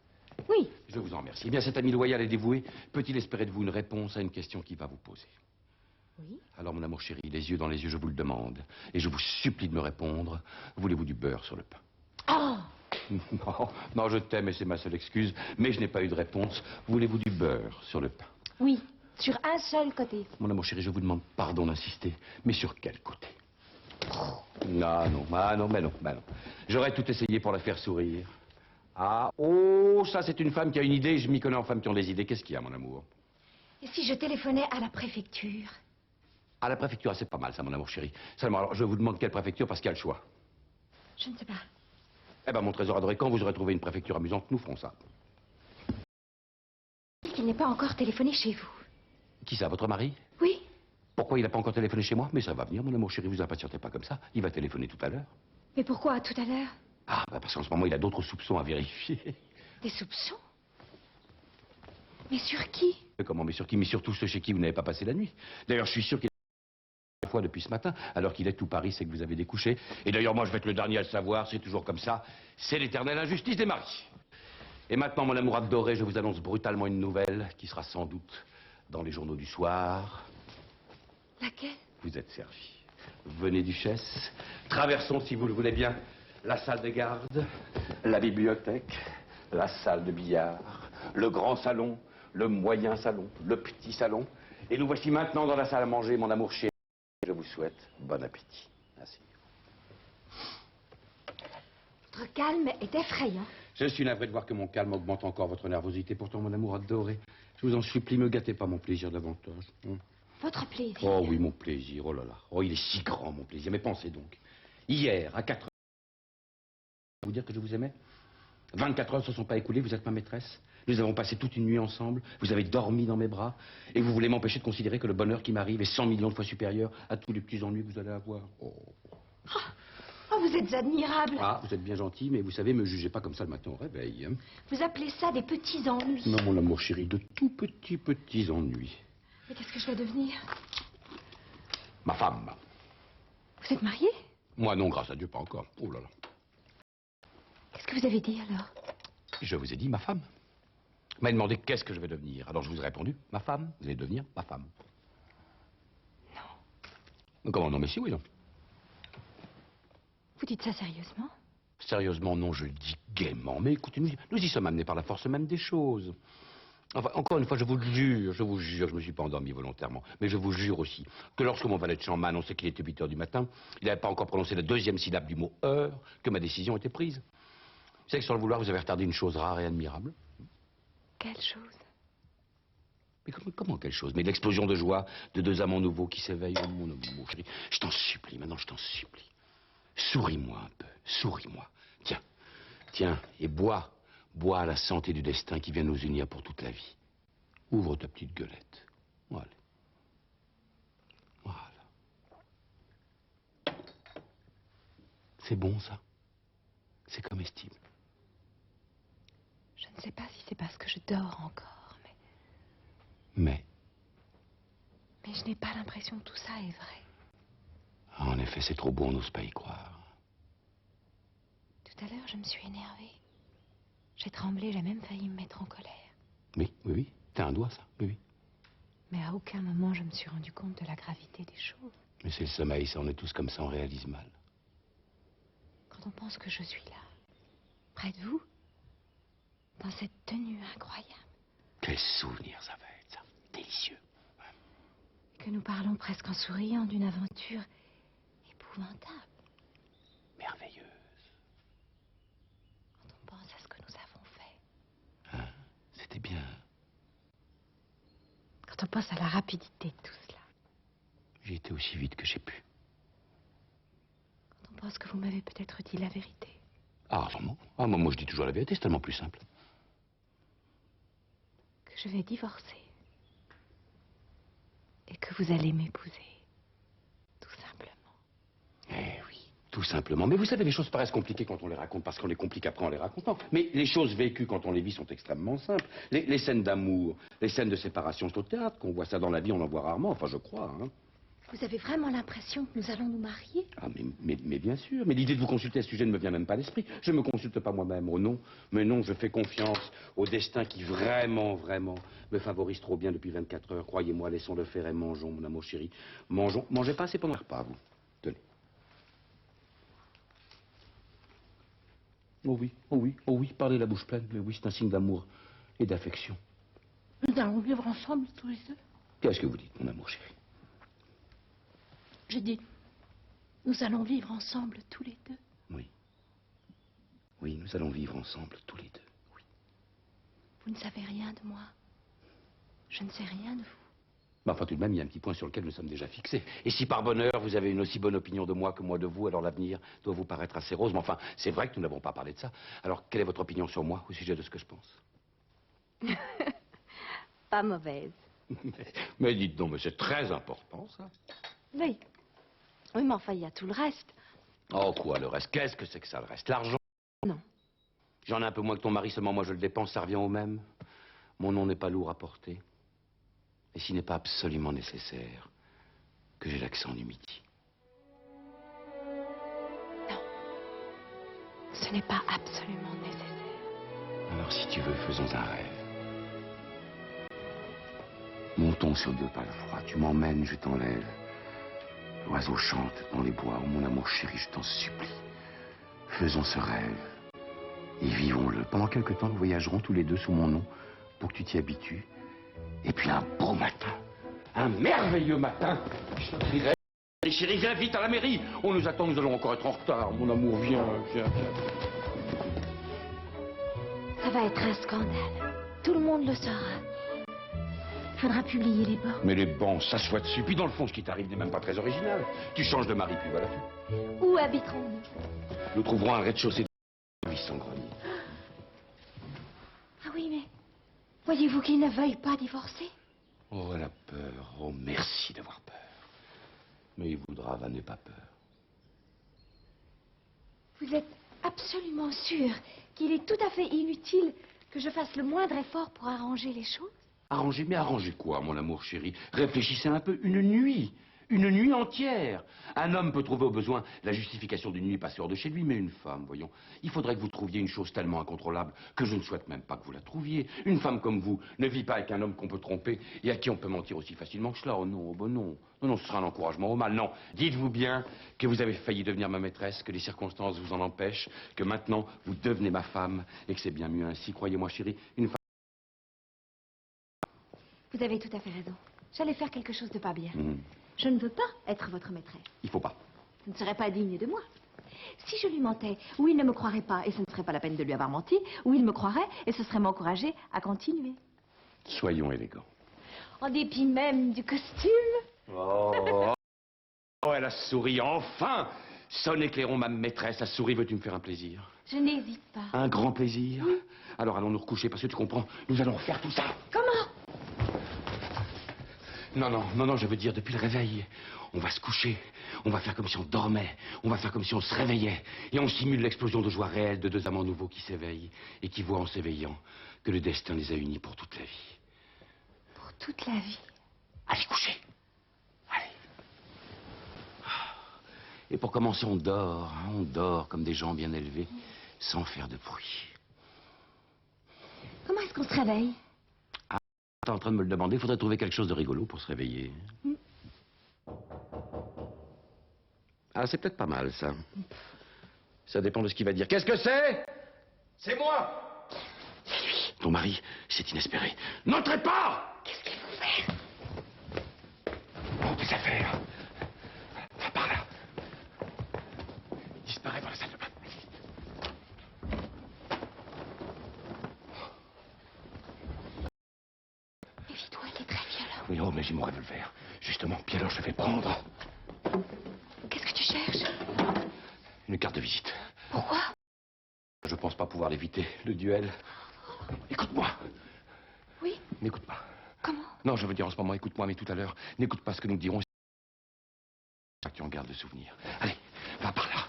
Oui. Je vous en remercie. Eh bien, cet ami loyal et dévoué peut-il espérer de vous une réponse à une question qu'il va vous poser? Oui. Alors, mon amour chéri, les yeux dans les yeux, je vous le demande. Et je vous supplie de me répondre. Voulez-vous du beurre sur le pain? Oh! Non, je t'aime et c'est ma seule excuse. Mais je n'ai pas eu de réponse. Voulez-vous du beurre sur le pain? Oui, sur un seul côté. Mon amour chéri, je vous demande pardon d'insister. Mais sur quel côté? Non. J'aurais tout essayé pour la faire sourire. Ah, oh, ça c'est une femme qui a une idée. Je m'y connais en femmes qui ont des idées. Qu'est-ce qu'il y a, mon amour? Et si je téléphonais à la préfecture? À la préfecture, c'est pas mal ça, mon amour chéri. Seulement, alors, je vous demande quelle préfecture parce qu'il y a le choix. Je ne sais pas. Eh ben, mon trésor adoré, quand vous aurez trouvé une préfecture amusante, nous ferons ça. Qu'il n'ait pas encore téléphoné chez vous. Qui ça, votre mari? Oui. Pourquoi il n'a pas encore téléphoné chez moi? Mais ça va venir, mon amour chéri, vous impatientez pas comme ça. Il va téléphoner tout à l'heure. Mais pourquoi tout à l'heure? Ah, bah parce qu'en ce moment, il a d'autres soupçons à vérifier. Des soupçons? Mais sur qui? Mais comment? Mais sur qui? Mais surtout ceux chez qui vous n'avez pas passé la nuit. D'ailleurs, je suis sûr qu'il fois depuis ce matin, alors qu'il est tout Paris, c'est que vous avez découché. Et d'ailleurs, moi, je vais être le dernier à le savoir, c'est toujours comme ça. C'est l'éternelle injustice des maris. Et maintenant, mon amour adoré, je vous annonce brutalement une nouvelle qui sera sans doute dans les journaux du soir. Laquelle? Vous êtes servi. Venez, Duchesse. Traversons, si vous le voulez bien, la salle de garde, la bibliothèque, la salle de billard, le grand salon, le moyen salon, le petit salon. Et nous voici maintenant dans la salle à manger, mon amour chéri. Je vous souhaite bon appétit. Merci. Votre calme est effrayant. Je suis navré de voir que mon calme augmente encore votre nervosité. Pourtant, mon amour adoré, je vous en supplie, me gâtez pas mon plaisir davantage. Votre plaisir? Oh oui, mon plaisir, oh là là. Oh, il est si grand, mon plaisir. Mais pensez donc. Hier, à 4 heures, vous dire que je vous aimais. 24 heures ne se sont pas écoulées, vous êtes ma maîtresse. Nous avons passé toute une nuit ensemble, vous avez dormi dans mes bras, et vous voulez m'empêcher de considérer que le bonheur qui m'arrive est 100 millions de fois supérieur à tous les petits ennuis que vous allez avoir. Oh, vous êtes admirable. Ah, vous êtes bien gentil, mais vous savez, me jugez pas comme ça le matin au réveil. Hein. Vous appelez ça des petits ennuis? Non, mon amour chéri, de tout petits ennuis. Mais qu'est-ce que je vais devenir? Ma femme. Vous êtes marié? Moi non, grâce à Dieu, pas encore. Oh là là. Qu'est-ce que vous avez dit alors? Je vous ai dit ma femme. Vous m'avez demandé qu'est-ce que je vais devenir. Alors je vous ai répondu, ma femme. Vous allez devenir ma femme. Non. Comment non, mais si, oui, non. Vous dites ça sérieusement? Sérieusement, non, je le dis gaiement. Mais écoutez, nous y sommes amenés par la force même des choses. Enfin, encore une fois, je vous jure, je me suis pas endormi volontairement. Mais je vous jure aussi que lorsque mon valet de chambre m'a annoncé qu'il était 8 heures du matin, il n'avait pas encore prononcé la deuxième syllabe du mot heure, que ma décision était prise. Vous savez que sans le vouloir, vous avez retardé une chose rare et admirable. Quelle chose? Mais comment quelle chose? Mais l'explosion de joie de deux amants nouveaux qui s'éveillent. Oh, mon amour chéri, je t'en supplie, maintenant je t'en supplie. Souris-moi un peu, souris-moi. Tiens, et bois à la santé du destin qui vient nous unir pour toute la vie. Ouvre ta petite gueulette. Voilà. C'est bon, ça? C'est comestible. Je ne sais pas si c'est parce que je dors encore, Mais, mais je n'ai pas l'impression que tout ça est vrai. en effet, c'est trop beau, on n'ose pas y croire. Tout à l'heure, je me suis énervée. J'ai tremblé, j'ai même failli me mettre en colère. Oui, t'as un doigt, ça, oui. Mais à aucun moment, je me suis rendu compte de la gravité des choses. Mais c'est le sommeil, ça, on est tous comme ça, on réalise mal. Quand on pense que je suis là, près de vous, dans cette tenue incroyable, Quel souvenir ça va être, ça. Délicieux. que nous parlons presque en souriant d'une aventure épouvantable, Merveilleuse. quand on pense à ce que nous avons fait. Hein, c'était bien. Quand on pense à la rapidité de tout cela. J'ai été aussi vite que j'ai pu. Quand on pense que vous m'avez peut-être dit la vérité. Ah, non. Ah, moi, je dis toujours la vérité, c'est tellement plus simple. Que je vais divorcer. Et que vous allez m'épouser. Tout simplement. Eh oui, tout simplement. Mais vous savez, les choses paraissent compliquées quand on les raconte, parce qu'on les complique après en les racontant. Mais les choses vécues quand on les vit sont extrêmement simples. Les scènes d'amour, les scènes de séparation, c'est au théâtre qu'on voit ça. Dans la vie, on en voit rarement, enfin, je crois, hein. Vous avez vraiment l'impression que nous allons nous marier? Ah, mais bien sûr. Mais l'idée de vous consulter à ce sujet ne me vient même pas à l'esprit. Je ne me consulte pas moi-même. Oh non. Mais non, je fais confiance au destin qui vraiment me favorise trop bien depuis 24 heures. Croyez-moi, laissons-le faire et mangeons, mon amour chéri. Mangeons. Mangez pas assez pendant le repas, vous. Tenez. Oh oui, parlez la bouche pleine. Mais oui, c'est un signe d'amour et d'affection. Nous allons vivre ensemble tous les deux. Qu'est-ce que vous dites, mon amour chéri? Je dis, nous allons vivre ensemble tous les deux. Oui. Oui, nous allons vivre ensemble tous les deux. Oui. Vous ne savez rien de moi. Je ne sais rien de vous. Mais enfin, tout de même, il y a un petit point sur lequel nous sommes déjà fixés. Et si par bonheur, vous avez une aussi bonne opinion de moi que moi de vous, alors l'avenir doit vous paraître assez rose. Mais enfin, c'est vrai que nous n'avons pas parlé de ça. Alors, quelle est votre opinion sur moi au sujet de ce que je pense? Pas mauvaise. Mais dites donc, mais c'est très important, ça. Oui. Oui, mais enfin, il y a tout le reste. Oh, quoi, le reste? Qu'est-ce que c'est que ça, le reste? L'argent? Non. J'en ai un peu moins que ton mari, seulement moi je le dépense, ça revient au même. Mon nom n'est pas lourd à porter. Et s'il n'est pas absolument nécessaire que j'ai l'accent du midi. Non. Ce n'est pas absolument nécessaire. Alors, si tu veux, faisons un rêve. Montons sur 2 pas le froid. Tu m'emmènes, je t'enlève. L'oiseau chante dans les bois. Oh, mon amour chéri, je t'en supplie. Faisons ce rêve. Et vivons-le. Pendant quelque temps, nous voyagerons tous les deux sous mon nom pour que tu t'y habitues. Et puis un beau matin, un merveilleux matin, je te crierai. Les chéris, viens vite à la mairie. On nous attend, nous allons encore être en retard. Mon amour, viens, viens, viens. Ça va être un scandale. Tout le monde le saura. Il faudra publier les bords. Mais les bancs s'assoient dessus. Puis dans le fond, ce qui t'arrive n'est même pas très original. Tu changes de mari, puis voilà tout. Où habiterons-nous? Nous trouverons un rez-de-chaussée de 800 greniers. Ah oui, mais voyez-vous qu'ils ne veuillent pas divorcer? Oh, elle a peur. Oh, merci d'avoir peur. Mais il voudra, va n'aie pas peur. Vous êtes absolument sûr qu'il est tout à fait inutile que je fasse le moindre effort pour arranger les choses? Arranger, mais arranger quoi, mon amour chéri? Réfléchissez un peu. Une nuit entière. Un homme peut trouver au besoin la justification d'une nuit passée hors de chez lui, mais une femme, voyons, il faudrait que vous trouviez une chose tellement incontrôlable que je ne souhaite même pas que vous la trouviez. Une femme comme vous ne vit pas avec un homme qu'on peut tromper et à qui on peut mentir aussi facilement que cela. Oh non, oh ben non. Non, non, ce sera un encouragement au mal. Non, dites-vous bien que vous avez failli devenir ma maîtresse, que les circonstances vous en empêchent, que maintenant vous devenez ma femme et que c'est bien mieux ainsi. Croyez-moi, chérie, une femme... Vous avez tout à fait raison. J'allais faire quelque chose de pas bien. Mmh. Je ne veux pas être votre maîtresse. Il faut pas. Vous ne serez pas digne de moi. Si je lui mentais, ou il ne me croirait pas, et ce ne serait pas la peine de lui avoir menti, ou il me croirait, et ce serait m'encourager à continuer. Soyons élégants. En dépit même du costume. Oh, elle a souri, enfin! Sonne, Clairon, ma maîtresse, a souri, veux-tu me faire un plaisir? Je n'hésite pas. Un grand plaisir? Oui. Alors allons nous recoucher, parce que tu comprends, nous allons refaire tout ça. Comment? Non, je veux dire, depuis le réveil, on va se coucher, on va faire comme si on dormait, on va faire comme si on se réveillait, et on simule l'explosion de joie réelle de 2 amants nouveaux qui s'éveillent, et qui voient en s'éveillant que le destin les a unis pour toute la vie. Pour toute la vie. Allez, coucher. Allez. Et pour commencer, on dort comme des gens bien élevés, sans faire de bruit. Comment est-ce qu'on se réveille? T'es en train de me le demander, il faudrait trouver quelque chose de rigolo pour se réveiller. Ah, c'est peut-être pas mal, ça. Ça dépend de ce qu'il va dire. Qu'est-ce que c'est? C'est moi! C'est lui. Ton mari, c'est inespéré. N'entrez pas! Qu'est-ce qu'il faut faire? Oh, tes affaires. Va par là. Disparaît dans la salle de bain. Méfie-toi, c'est très violent. Oui, oh, mais j'ai mon revolver. Justement, puis alors je vais prendre Qu'est-ce que tu cherches? une carte de visite. Pourquoi? Je pense pas pouvoir l'éviter, le duel. Écoute-moi. Oui? N'écoute pas. Comment? Non, je veux dire en ce moment, écoute-moi, mais tout à l'heure, n'écoute pas ce que nous dirons. Tu en gardes le souvenir. Allez, va par là.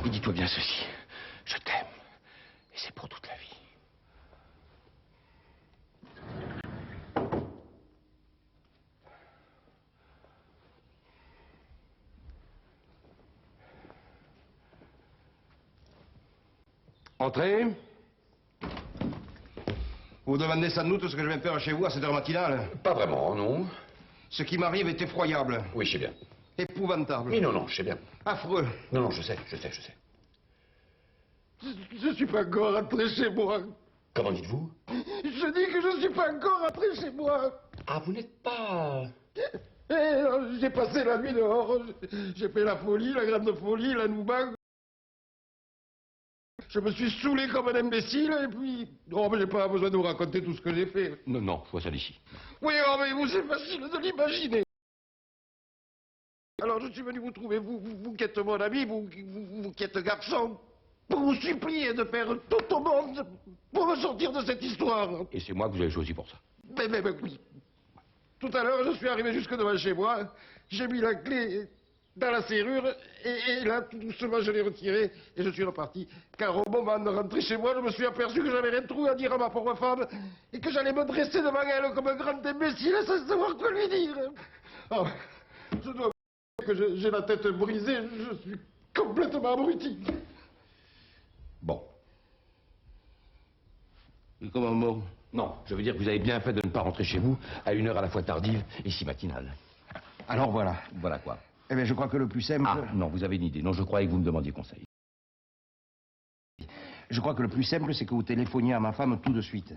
Et dis-toi bien ceci. Je t'aime. Et c'est pour toute la vie. Entrez. Vous demandez sans doute ce que je viens faire chez vous à cette heure matinale. Pas vraiment, non. Ce qui m'arrive est effroyable, Oui, je sais bien. épouvantable, Mais non, je sais bien. affreux. Non, je sais. Je suis pas encore rentré chez moi. Comment dites-vous? Je dis que je suis pas encore rentré chez moi. Ah, vous n'êtes pas... J'ai passé la nuit dehors. J'ai fait la folie, la grande folie, la nouba. Je me suis saoulé comme un imbécile et puis... Oh, mais j'ai pas besoin de vous raconter tout ce que j'ai fait. Non, vois ça d'ici. Oui, oh, mais vous, c'est facile de l'imaginer. Alors, je suis venu vous trouver, vous qui êtes mon ami, vous qui êtes garçon, pour vous supplier de faire tout au monde pour me sortir de cette histoire. Et c'est moi que vous avez choisi pour ça. Mais oui. Tout à l'heure, je suis arrivé jusque devant chez moi, j'ai mis la clé dans la serrure, et là, tout doucement, je l'ai retirée, et je suis reparti. Car au moment de rentrer chez moi, je me suis aperçu que j'avais rien trouvé à dire à ma pauvre femme, et que j'allais me dresser devant elle comme un grand imbécile sans savoir quoi lui dire. Oh, Je dois vous dire que j'ai la tête brisée. Je suis complètement abruti. Bon. Et comment bon? Non, je veux dire que vous avez bien fait de ne pas rentrer chez vous à une heure à la fois tardive et si matinale. Alors voilà. Voilà quoi. Eh bien, je crois que le plus simple... Ah, non, vous avez une idée. Non, je croyais que vous me demandiez conseil. Je crois que le plus simple, c'est que vous téléphoniez à ma femme tout de suite.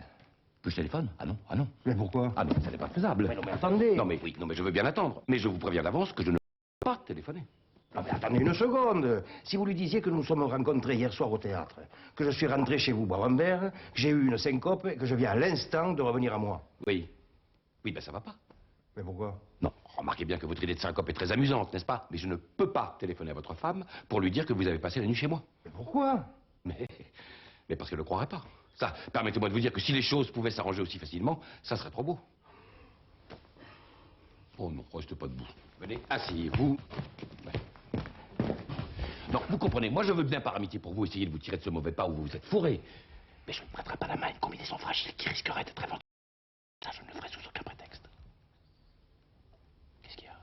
Que je téléphone? Ah non, ah non. Mais pourquoi? Ah non, ça n'est pas faisable. Mais non, mais attendez. Non, mais oui, non, mais je veux bien attendre. Mais je vous préviens d'avance que je ne peux pas téléphoner. Non, mais attendez une seconde. Si vous lui disiez que nous nous sommes rencontrés hier soir au théâtre, que je suis rentré chez vous boire un verre, que j'ai eu une syncope et que je viens à l'instant de revenir à moi. Oui. Oui, ben ça va pas. Mais pourquoi? Non, remarquez bien que votre idée de syncope est très amusante, n'est-ce pas? Mais je ne peux pas téléphoner à votre femme pour lui dire que vous avez passé la nuit chez moi. Mais pourquoi? Mais parce qu'elle ne le croirait pas. Ça, permettez-moi de vous dire que si les choses pouvaient s'arranger aussi facilement, ça serait trop beau. Oh non, restez pas debout. Venez, asseyez-vous. Ouais. Non, vous comprenez, moi je veux bien par amitié pour vous essayer de vous tirer de ce mauvais pas où vous vous êtes fourré. Mais je ne prêterai pas la main à une combinaison fragile qui risquerait d'être éventuelle. Ça, je ne le ferai sous aucun prétexte. Qu'est-ce qu'il y a?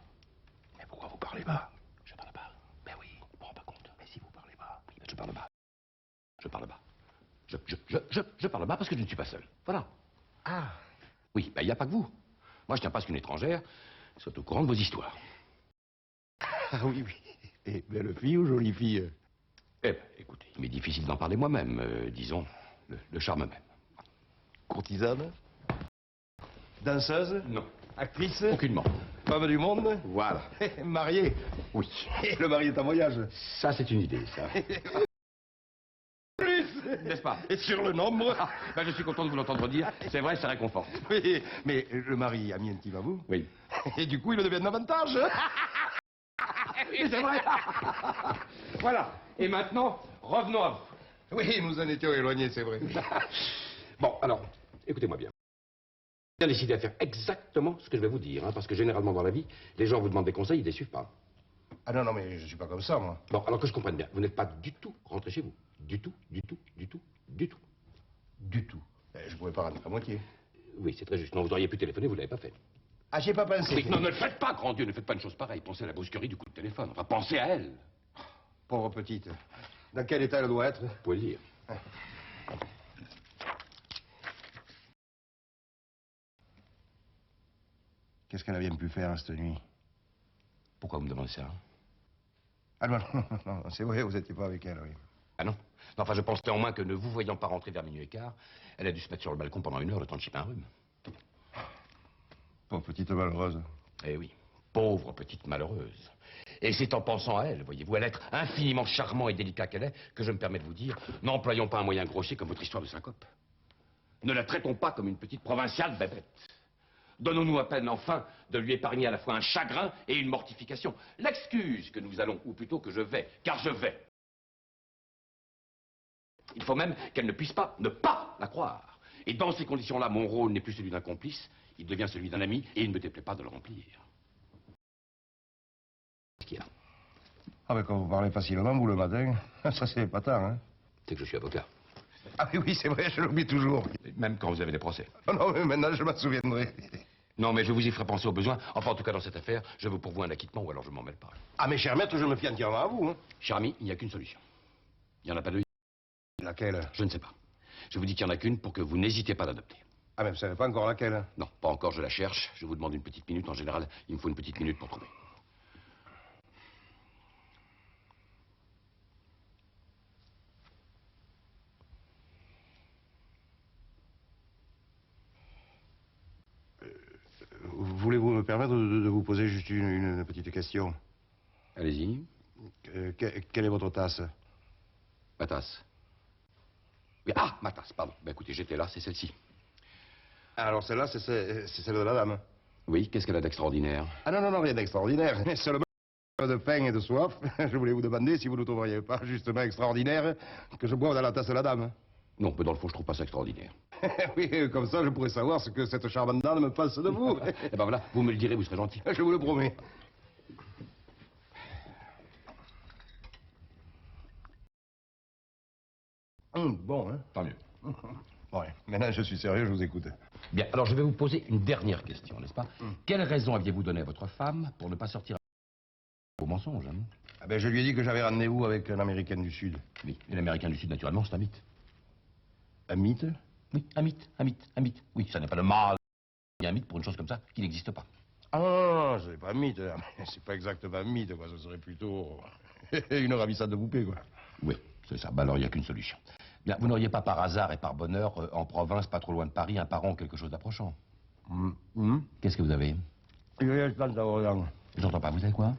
Mais pourquoi vous parlez bas? Je parle bas. Ben oui, on ne me rend pas compte. Mais si vous parlez bas, oui, ben je parle bas. Je parle bas. Je parle bas parce que je ne suis pas seul. Voilà. Ah. Oui, ben il n'y a pas que vous. Moi, je tiens pas à ce qu'une étrangère soit au courant de vos histoires. Ah oui, oui. Et belle fille ou jolie fille? Eh ben, écoutez, il m'est difficile d'en parler moi-même, disons, le charme même. Courtisane? Danseuse? Non. Actrice? Aucunement. Femme du monde? Voilà. Mariée? Oui. Et le mari est en voyage? Ça, c'est une idée, ça. N'est-ce pas? Et sur le nombre? Ah, ben, je suis content de vous l'entendre dire. C'est vrai, ça réconforte. Oui, mais le mari a mis intime à vous? Oui. Et du coup, il devient davantage? Oui, c'est vrai. Voilà. Et maintenant, revenons à vous. Oui, nous en étions éloignés, c'est vrai. Bon, alors, écoutez-moi bien. Bien décidé à faire exactement ce que je vais vous dire, hein, parce que généralement dans la vie, les gens vous demandent des conseils, ils ne les suivent pas. Ah non, non, mais je suis pas comme ça, moi. Bon, alors que je comprenne bien, vous n'êtes pas du tout rentré chez vous. Du tout, du tout, du tout, du tout. Du tout. Je pouvais pas rentrer à moitié. Oui, c'est très juste. Non, vous auriez pu téléphoner, vous ne l'avez pas fait. Ah, j'y ai pas pensé. Oui, non, ne le faites pas, grand Dieu, ne faites pas une chose pareille. Pensez à la brusquerie du coup de téléphone. Enfin, pensez à elle. Pauvre petite. Dans quel état elle doit être? Vous pouvez le dire. Qu'est-ce qu'elle a bien pu faire cette nuit? Pourquoi vous me demandez ça? Ah non, non, c'est vrai, vous n'étiez pas avec elle, oui. Ah non? Non, enfin, je pense néanmoins que ne vous voyant pas rentrer vers minuit et quart, elle a dû se mettre sur le balcon pendant 1 heure, le temps de chipper un rhume. Pauvre petite malheureuse. Eh oui, pauvre petite malheureuse. Et c'est en pensant à elle, voyez-vous, à l'être infiniment charmant et délicat qu'elle est, que je me permets de vous dire, n'employons pas un moyen grossier comme votre histoire de syncope. Ne la traitons pas comme une petite provinciale bébête. Donnons-nous à peine, enfin, de lui épargner à la fois un chagrin et une mortification. L'excuse que nous allons, ou plutôt que je vais, car je vais. Il faut même qu'elle ne puisse pas ne pas la croire. Et dans ces conditions-là, mon rôle n'est plus celui d'un complice, il devient celui d'un ami, et il ne me déplaît pas de le remplir. Qu'est-ce qu'il y a? Ah, mais quand vous parlez facilement, vous, le matin, ça c'est pas tard, hein? C'est que je suis avocat. Ah oui, oui, c'est vrai, je l'oublie toujours. Même quand vous avez des procès. Oh non, mais maintenant, je m'en souviendrai. Non, mais je vous y ferai penser au besoin. Enfin, en tout cas, dans cette affaire, je vous pourvois un acquittement, ou alors je m'en mêle pas. Ah, mais cher maître, je me fie entièrement à vous, hein? Cher ami, il n'y a qu'une solution. Il n'y en a pas deux. Laquelle? Je ne sais pas. Je vous dis qu'il n'y en a qu'une pour que vous n'hésitez pas à l'adopter. Ah, mais vous savez pas encore laquelle? Non, pas encore, je la cherche. Je vous demande une petite minute. En général, il me faut une petite minute pour trouver. Voulez-vous me permettre de vous poser juste une petite question? Allez-y. Quelle est votre tasse? Ma tasse. Oui, ah, ma tasse, pardon. Ben, écoutez, j'étais là, c'est celle-ci. Alors celle-là, c'est celle de la dame. Oui, qu'est-ce qu'elle a d'extraordinaire? Ah non, non, non, rien d'extraordinaire. Mais seulement de faim et de soif. Je voulais vous demander si vous ne trouveriez pas justement extraordinaire que je boive dans la tasse de la dame. Non, mais dans le fond, je trouve pas ça extraordinaire. Oui, comme ça, je pourrais savoir ce que cette charmante dame me pense de vous. Eh ben voilà, vous me le direz, vous serez gentil. Je vous le promets. Bon, hein? Tant mieux. Bon, maintenant, je suis sérieux, je vous écoute. Bien, alors je vais vous poser une dernière question, n'est-ce pas? Quelle raison aviez-vous donné à votre femme pour ne pas sortir mensonge. Hein. Ah ben, je lui ai dit que j'avais rendez-vous avec un Américain du Sud. Oui, et l'Américain du Sud, naturellement, c'est un mythe. Un mythe? Oui, un mythe, un mythe, un mythe. Oui, ça n'est pas le mal. Il y a un mythe pour une chose comme ça qui n'existe pas. Ah non, c'est pas un mythe. C'est pas exactement un mythe, quoi. Ce serait plutôt une ravissade de poupée, quoi. Oui, c'est ça. Bah alors, il n'y a qu'une solution. Bien, vous n'auriez pas par hasard et par bonheur, en province, pas trop loin de Paris, un parent ou quelque chose d'approchant? Qu'est-ce que vous avez? Une vieille tante à Orléans. J'entends pas, vous avez quoi?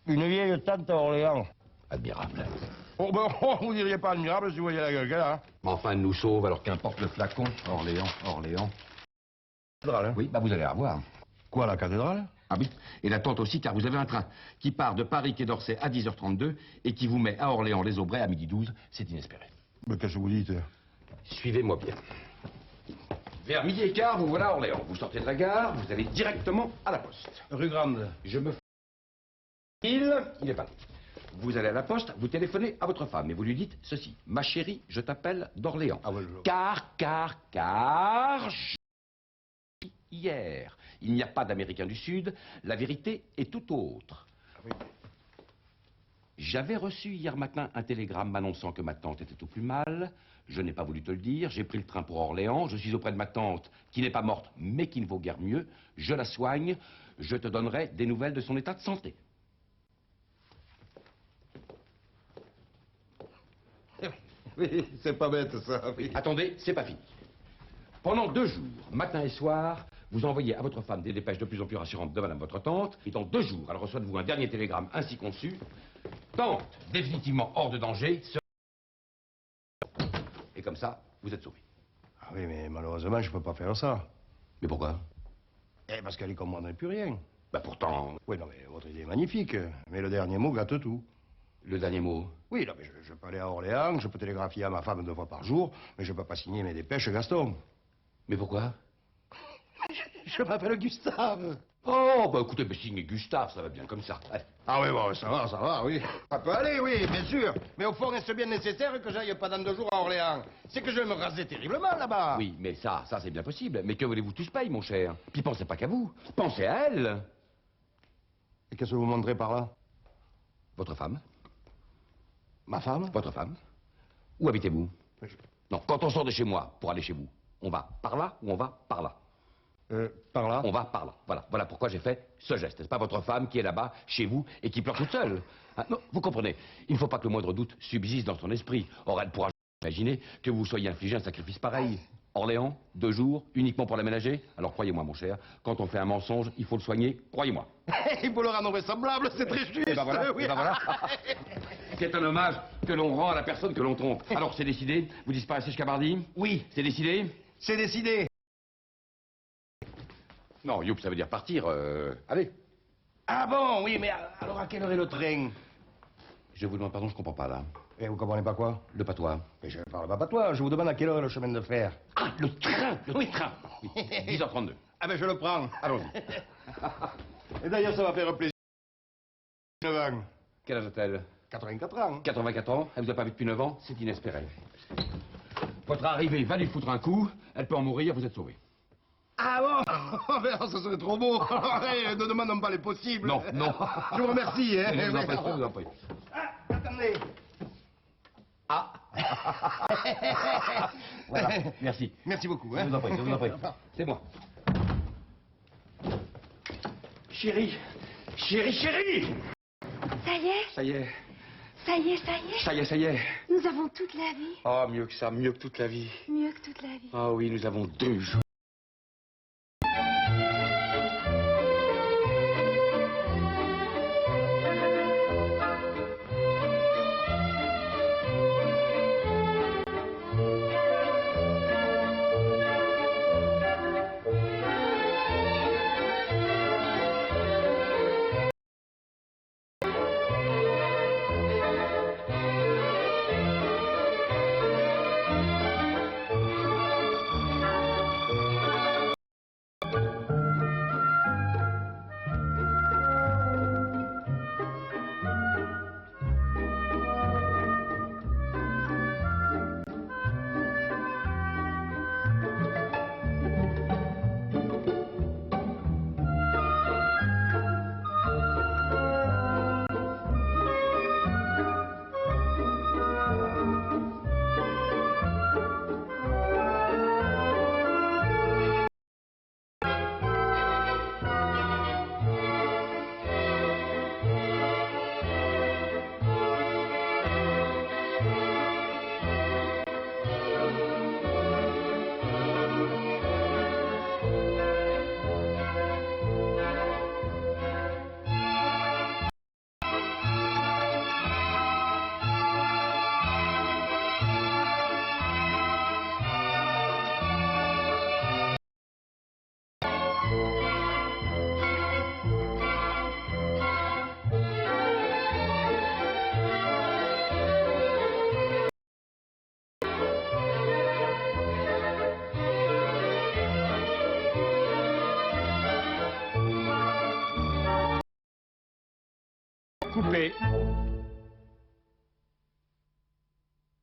Une vieille tante à Orléans. Admirable. Oh, ben, vous diriez pas admirable si vous voyez la gueule qu'elle a, hein. Mais enfin, elle nous sauve, alors qu'importe le flacon. Orléans, Orléans. Cathédrale, hein. Oui, bah vous allez la voir. Quoi, la cathédrale? Ah oui, et la tente aussi, car vous avez un train qui part de Paris Quai d'Orsay à 10h32 et qui vous met à Orléans-les-Aubrais à 12h12. C'est inespéré. Mais qu'est-ce que vous dites? Suivez-moi bien. Vers 12h15, vous voilà à Orléans. Vous sortez de la gare, vous allez directement à la poste. Rue Grande. Je me... Il est pas là. Vous allez à la poste, vous téléphonez à votre femme et vous lui dites ceci. Ma chérie, je t'appelle d'Orléans. Ah ouais, Car... Hier, il n'y a pas d'Américain du Sud. La vérité est tout autre. Ah oui. J'avais reçu hier matin un télégramme m'annonçant que ma tante était au plus mal. Je n'ai pas voulu te le dire. J'ai pris le train pour Orléans. Je suis auprès de ma tante, qui n'est pas morte, mais qui ne vaut guère mieux. Je la soigne. Je te donnerai des nouvelles de son état de santé. Oui, c'est pas bête, ça, oui. Attendez, c'est pas fini. Pendant 2 jours, matin et soir, vous envoyez à votre femme des dépêches de plus en plus rassurantes de madame votre tante. Et dans 2 jours, elle reçoit de vous un dernier télégramme ainsi conçu. Tante, définitivement hors de danger. Et comme ça, vous êtes sauvé. Ah oui, mais malheureusement, je peux pas faire ça. Mais pourquoi? Eh, parce qu'elle y comprendrait plus rien. Bah pourtant... Oui, non, mais votre idée est magnifique. Mais le dernier mot gâte tout. Le dernier mot? Oui, non, mais je peux aller à Orléans, je peux télégraphier à ma femme 2 fois par jour, mais je peux pas signer mes dépêches, Gaston. Mais pourquoi? Je m'appelle Gustave. Oh, bah écoutez, mais signez Gustave, ça va bien comme ça. Allez. Ah oui, bon, ça va, oui. Ça peut aller, oui, bien sûr. Mais au fond, est-ce bien nécessaire que j'aille pendant 2 jours à Orléans? C'est que je vais me raser terriblement là-bas. Oui, mais ça c'est bien possible. Mais que voulez-vous tous payer, mon cher? Puis pensez pas qu'à vous, pensez à elle. Et qu'est-ce que vous montrez par là? Votre femme? Ma femme? Votre femme? Où habitez-vous? Non, quand on sort de chez moi pour aller chez vous, on va par là ou on va par là? Par là? On va par là. Voilà pourquoi j'ai fait ce geste. N'est-ce pas votre femme qui est là-bas, chez vous, et qui pleure toute seule? Hein, non, vous comprenez. Il ne faut pas que le moindre doute subsiste dans son esprit. Or, elle pourra imaginer que vous soyez infligé un sacrifice pareil. Orléans, 2 jours, uniquement pour l'aménager. Alors croyez-moi, mon cher, quand on fait un mensonge, il faut le soigner, croyez-moi. Il faut le rendre vraisemblable, c'est très juste. Et ben voilà, oui. et ben voilà. C'est un hommage que l'on rend à la personne que l'on trompe. Alors c'est décidé? Vous disparaissez jusqu'à mardi? Oui. C'est décidé? C'est décidé. Non, youp, ça veut dire partir. Allez. Ah bon, oui, mais alors à quelle heure est le train? Je vous demande pardon, je comprends pas là. Et vous comprenez pas quoi? Le patois. Mais je parle pas toi, je vous demande à quelle heure est le chemin de fer. Ah, le train. Oui, 10h32. Ah ben je le prends. Allons-y. Et d'ailleurs, ça va faire plaisir. 9 ans. Quel âge a-t-elle? 84 ans. 84 ans. Elle vous a pas vu depuis 9 ans. C'est inespéré. Votre arrivée va lui foutre un coup. Elle peut en mourir, vous êtes sauvé. Ah bon? Oh, mais ça serait trop beau. Ne demandons pas les possibles. Non, non. Je vous remercie, hein. Je vous en prie, je vous en prie. Ah, attendez. Ah. Voilà, merci. Merci beaucoup, Je hein. vous en prie, je vous en prie. C'est moi. Chérie, chérie. Ça y est, Ça y est, ça y est, ça y est. ça y est, ça y est. Nous avons toute la vie, Oh, mieux que ça, mieux que toute la vie. mieux que toute la vie. Ah oui, nous avons 2 jours. coupé.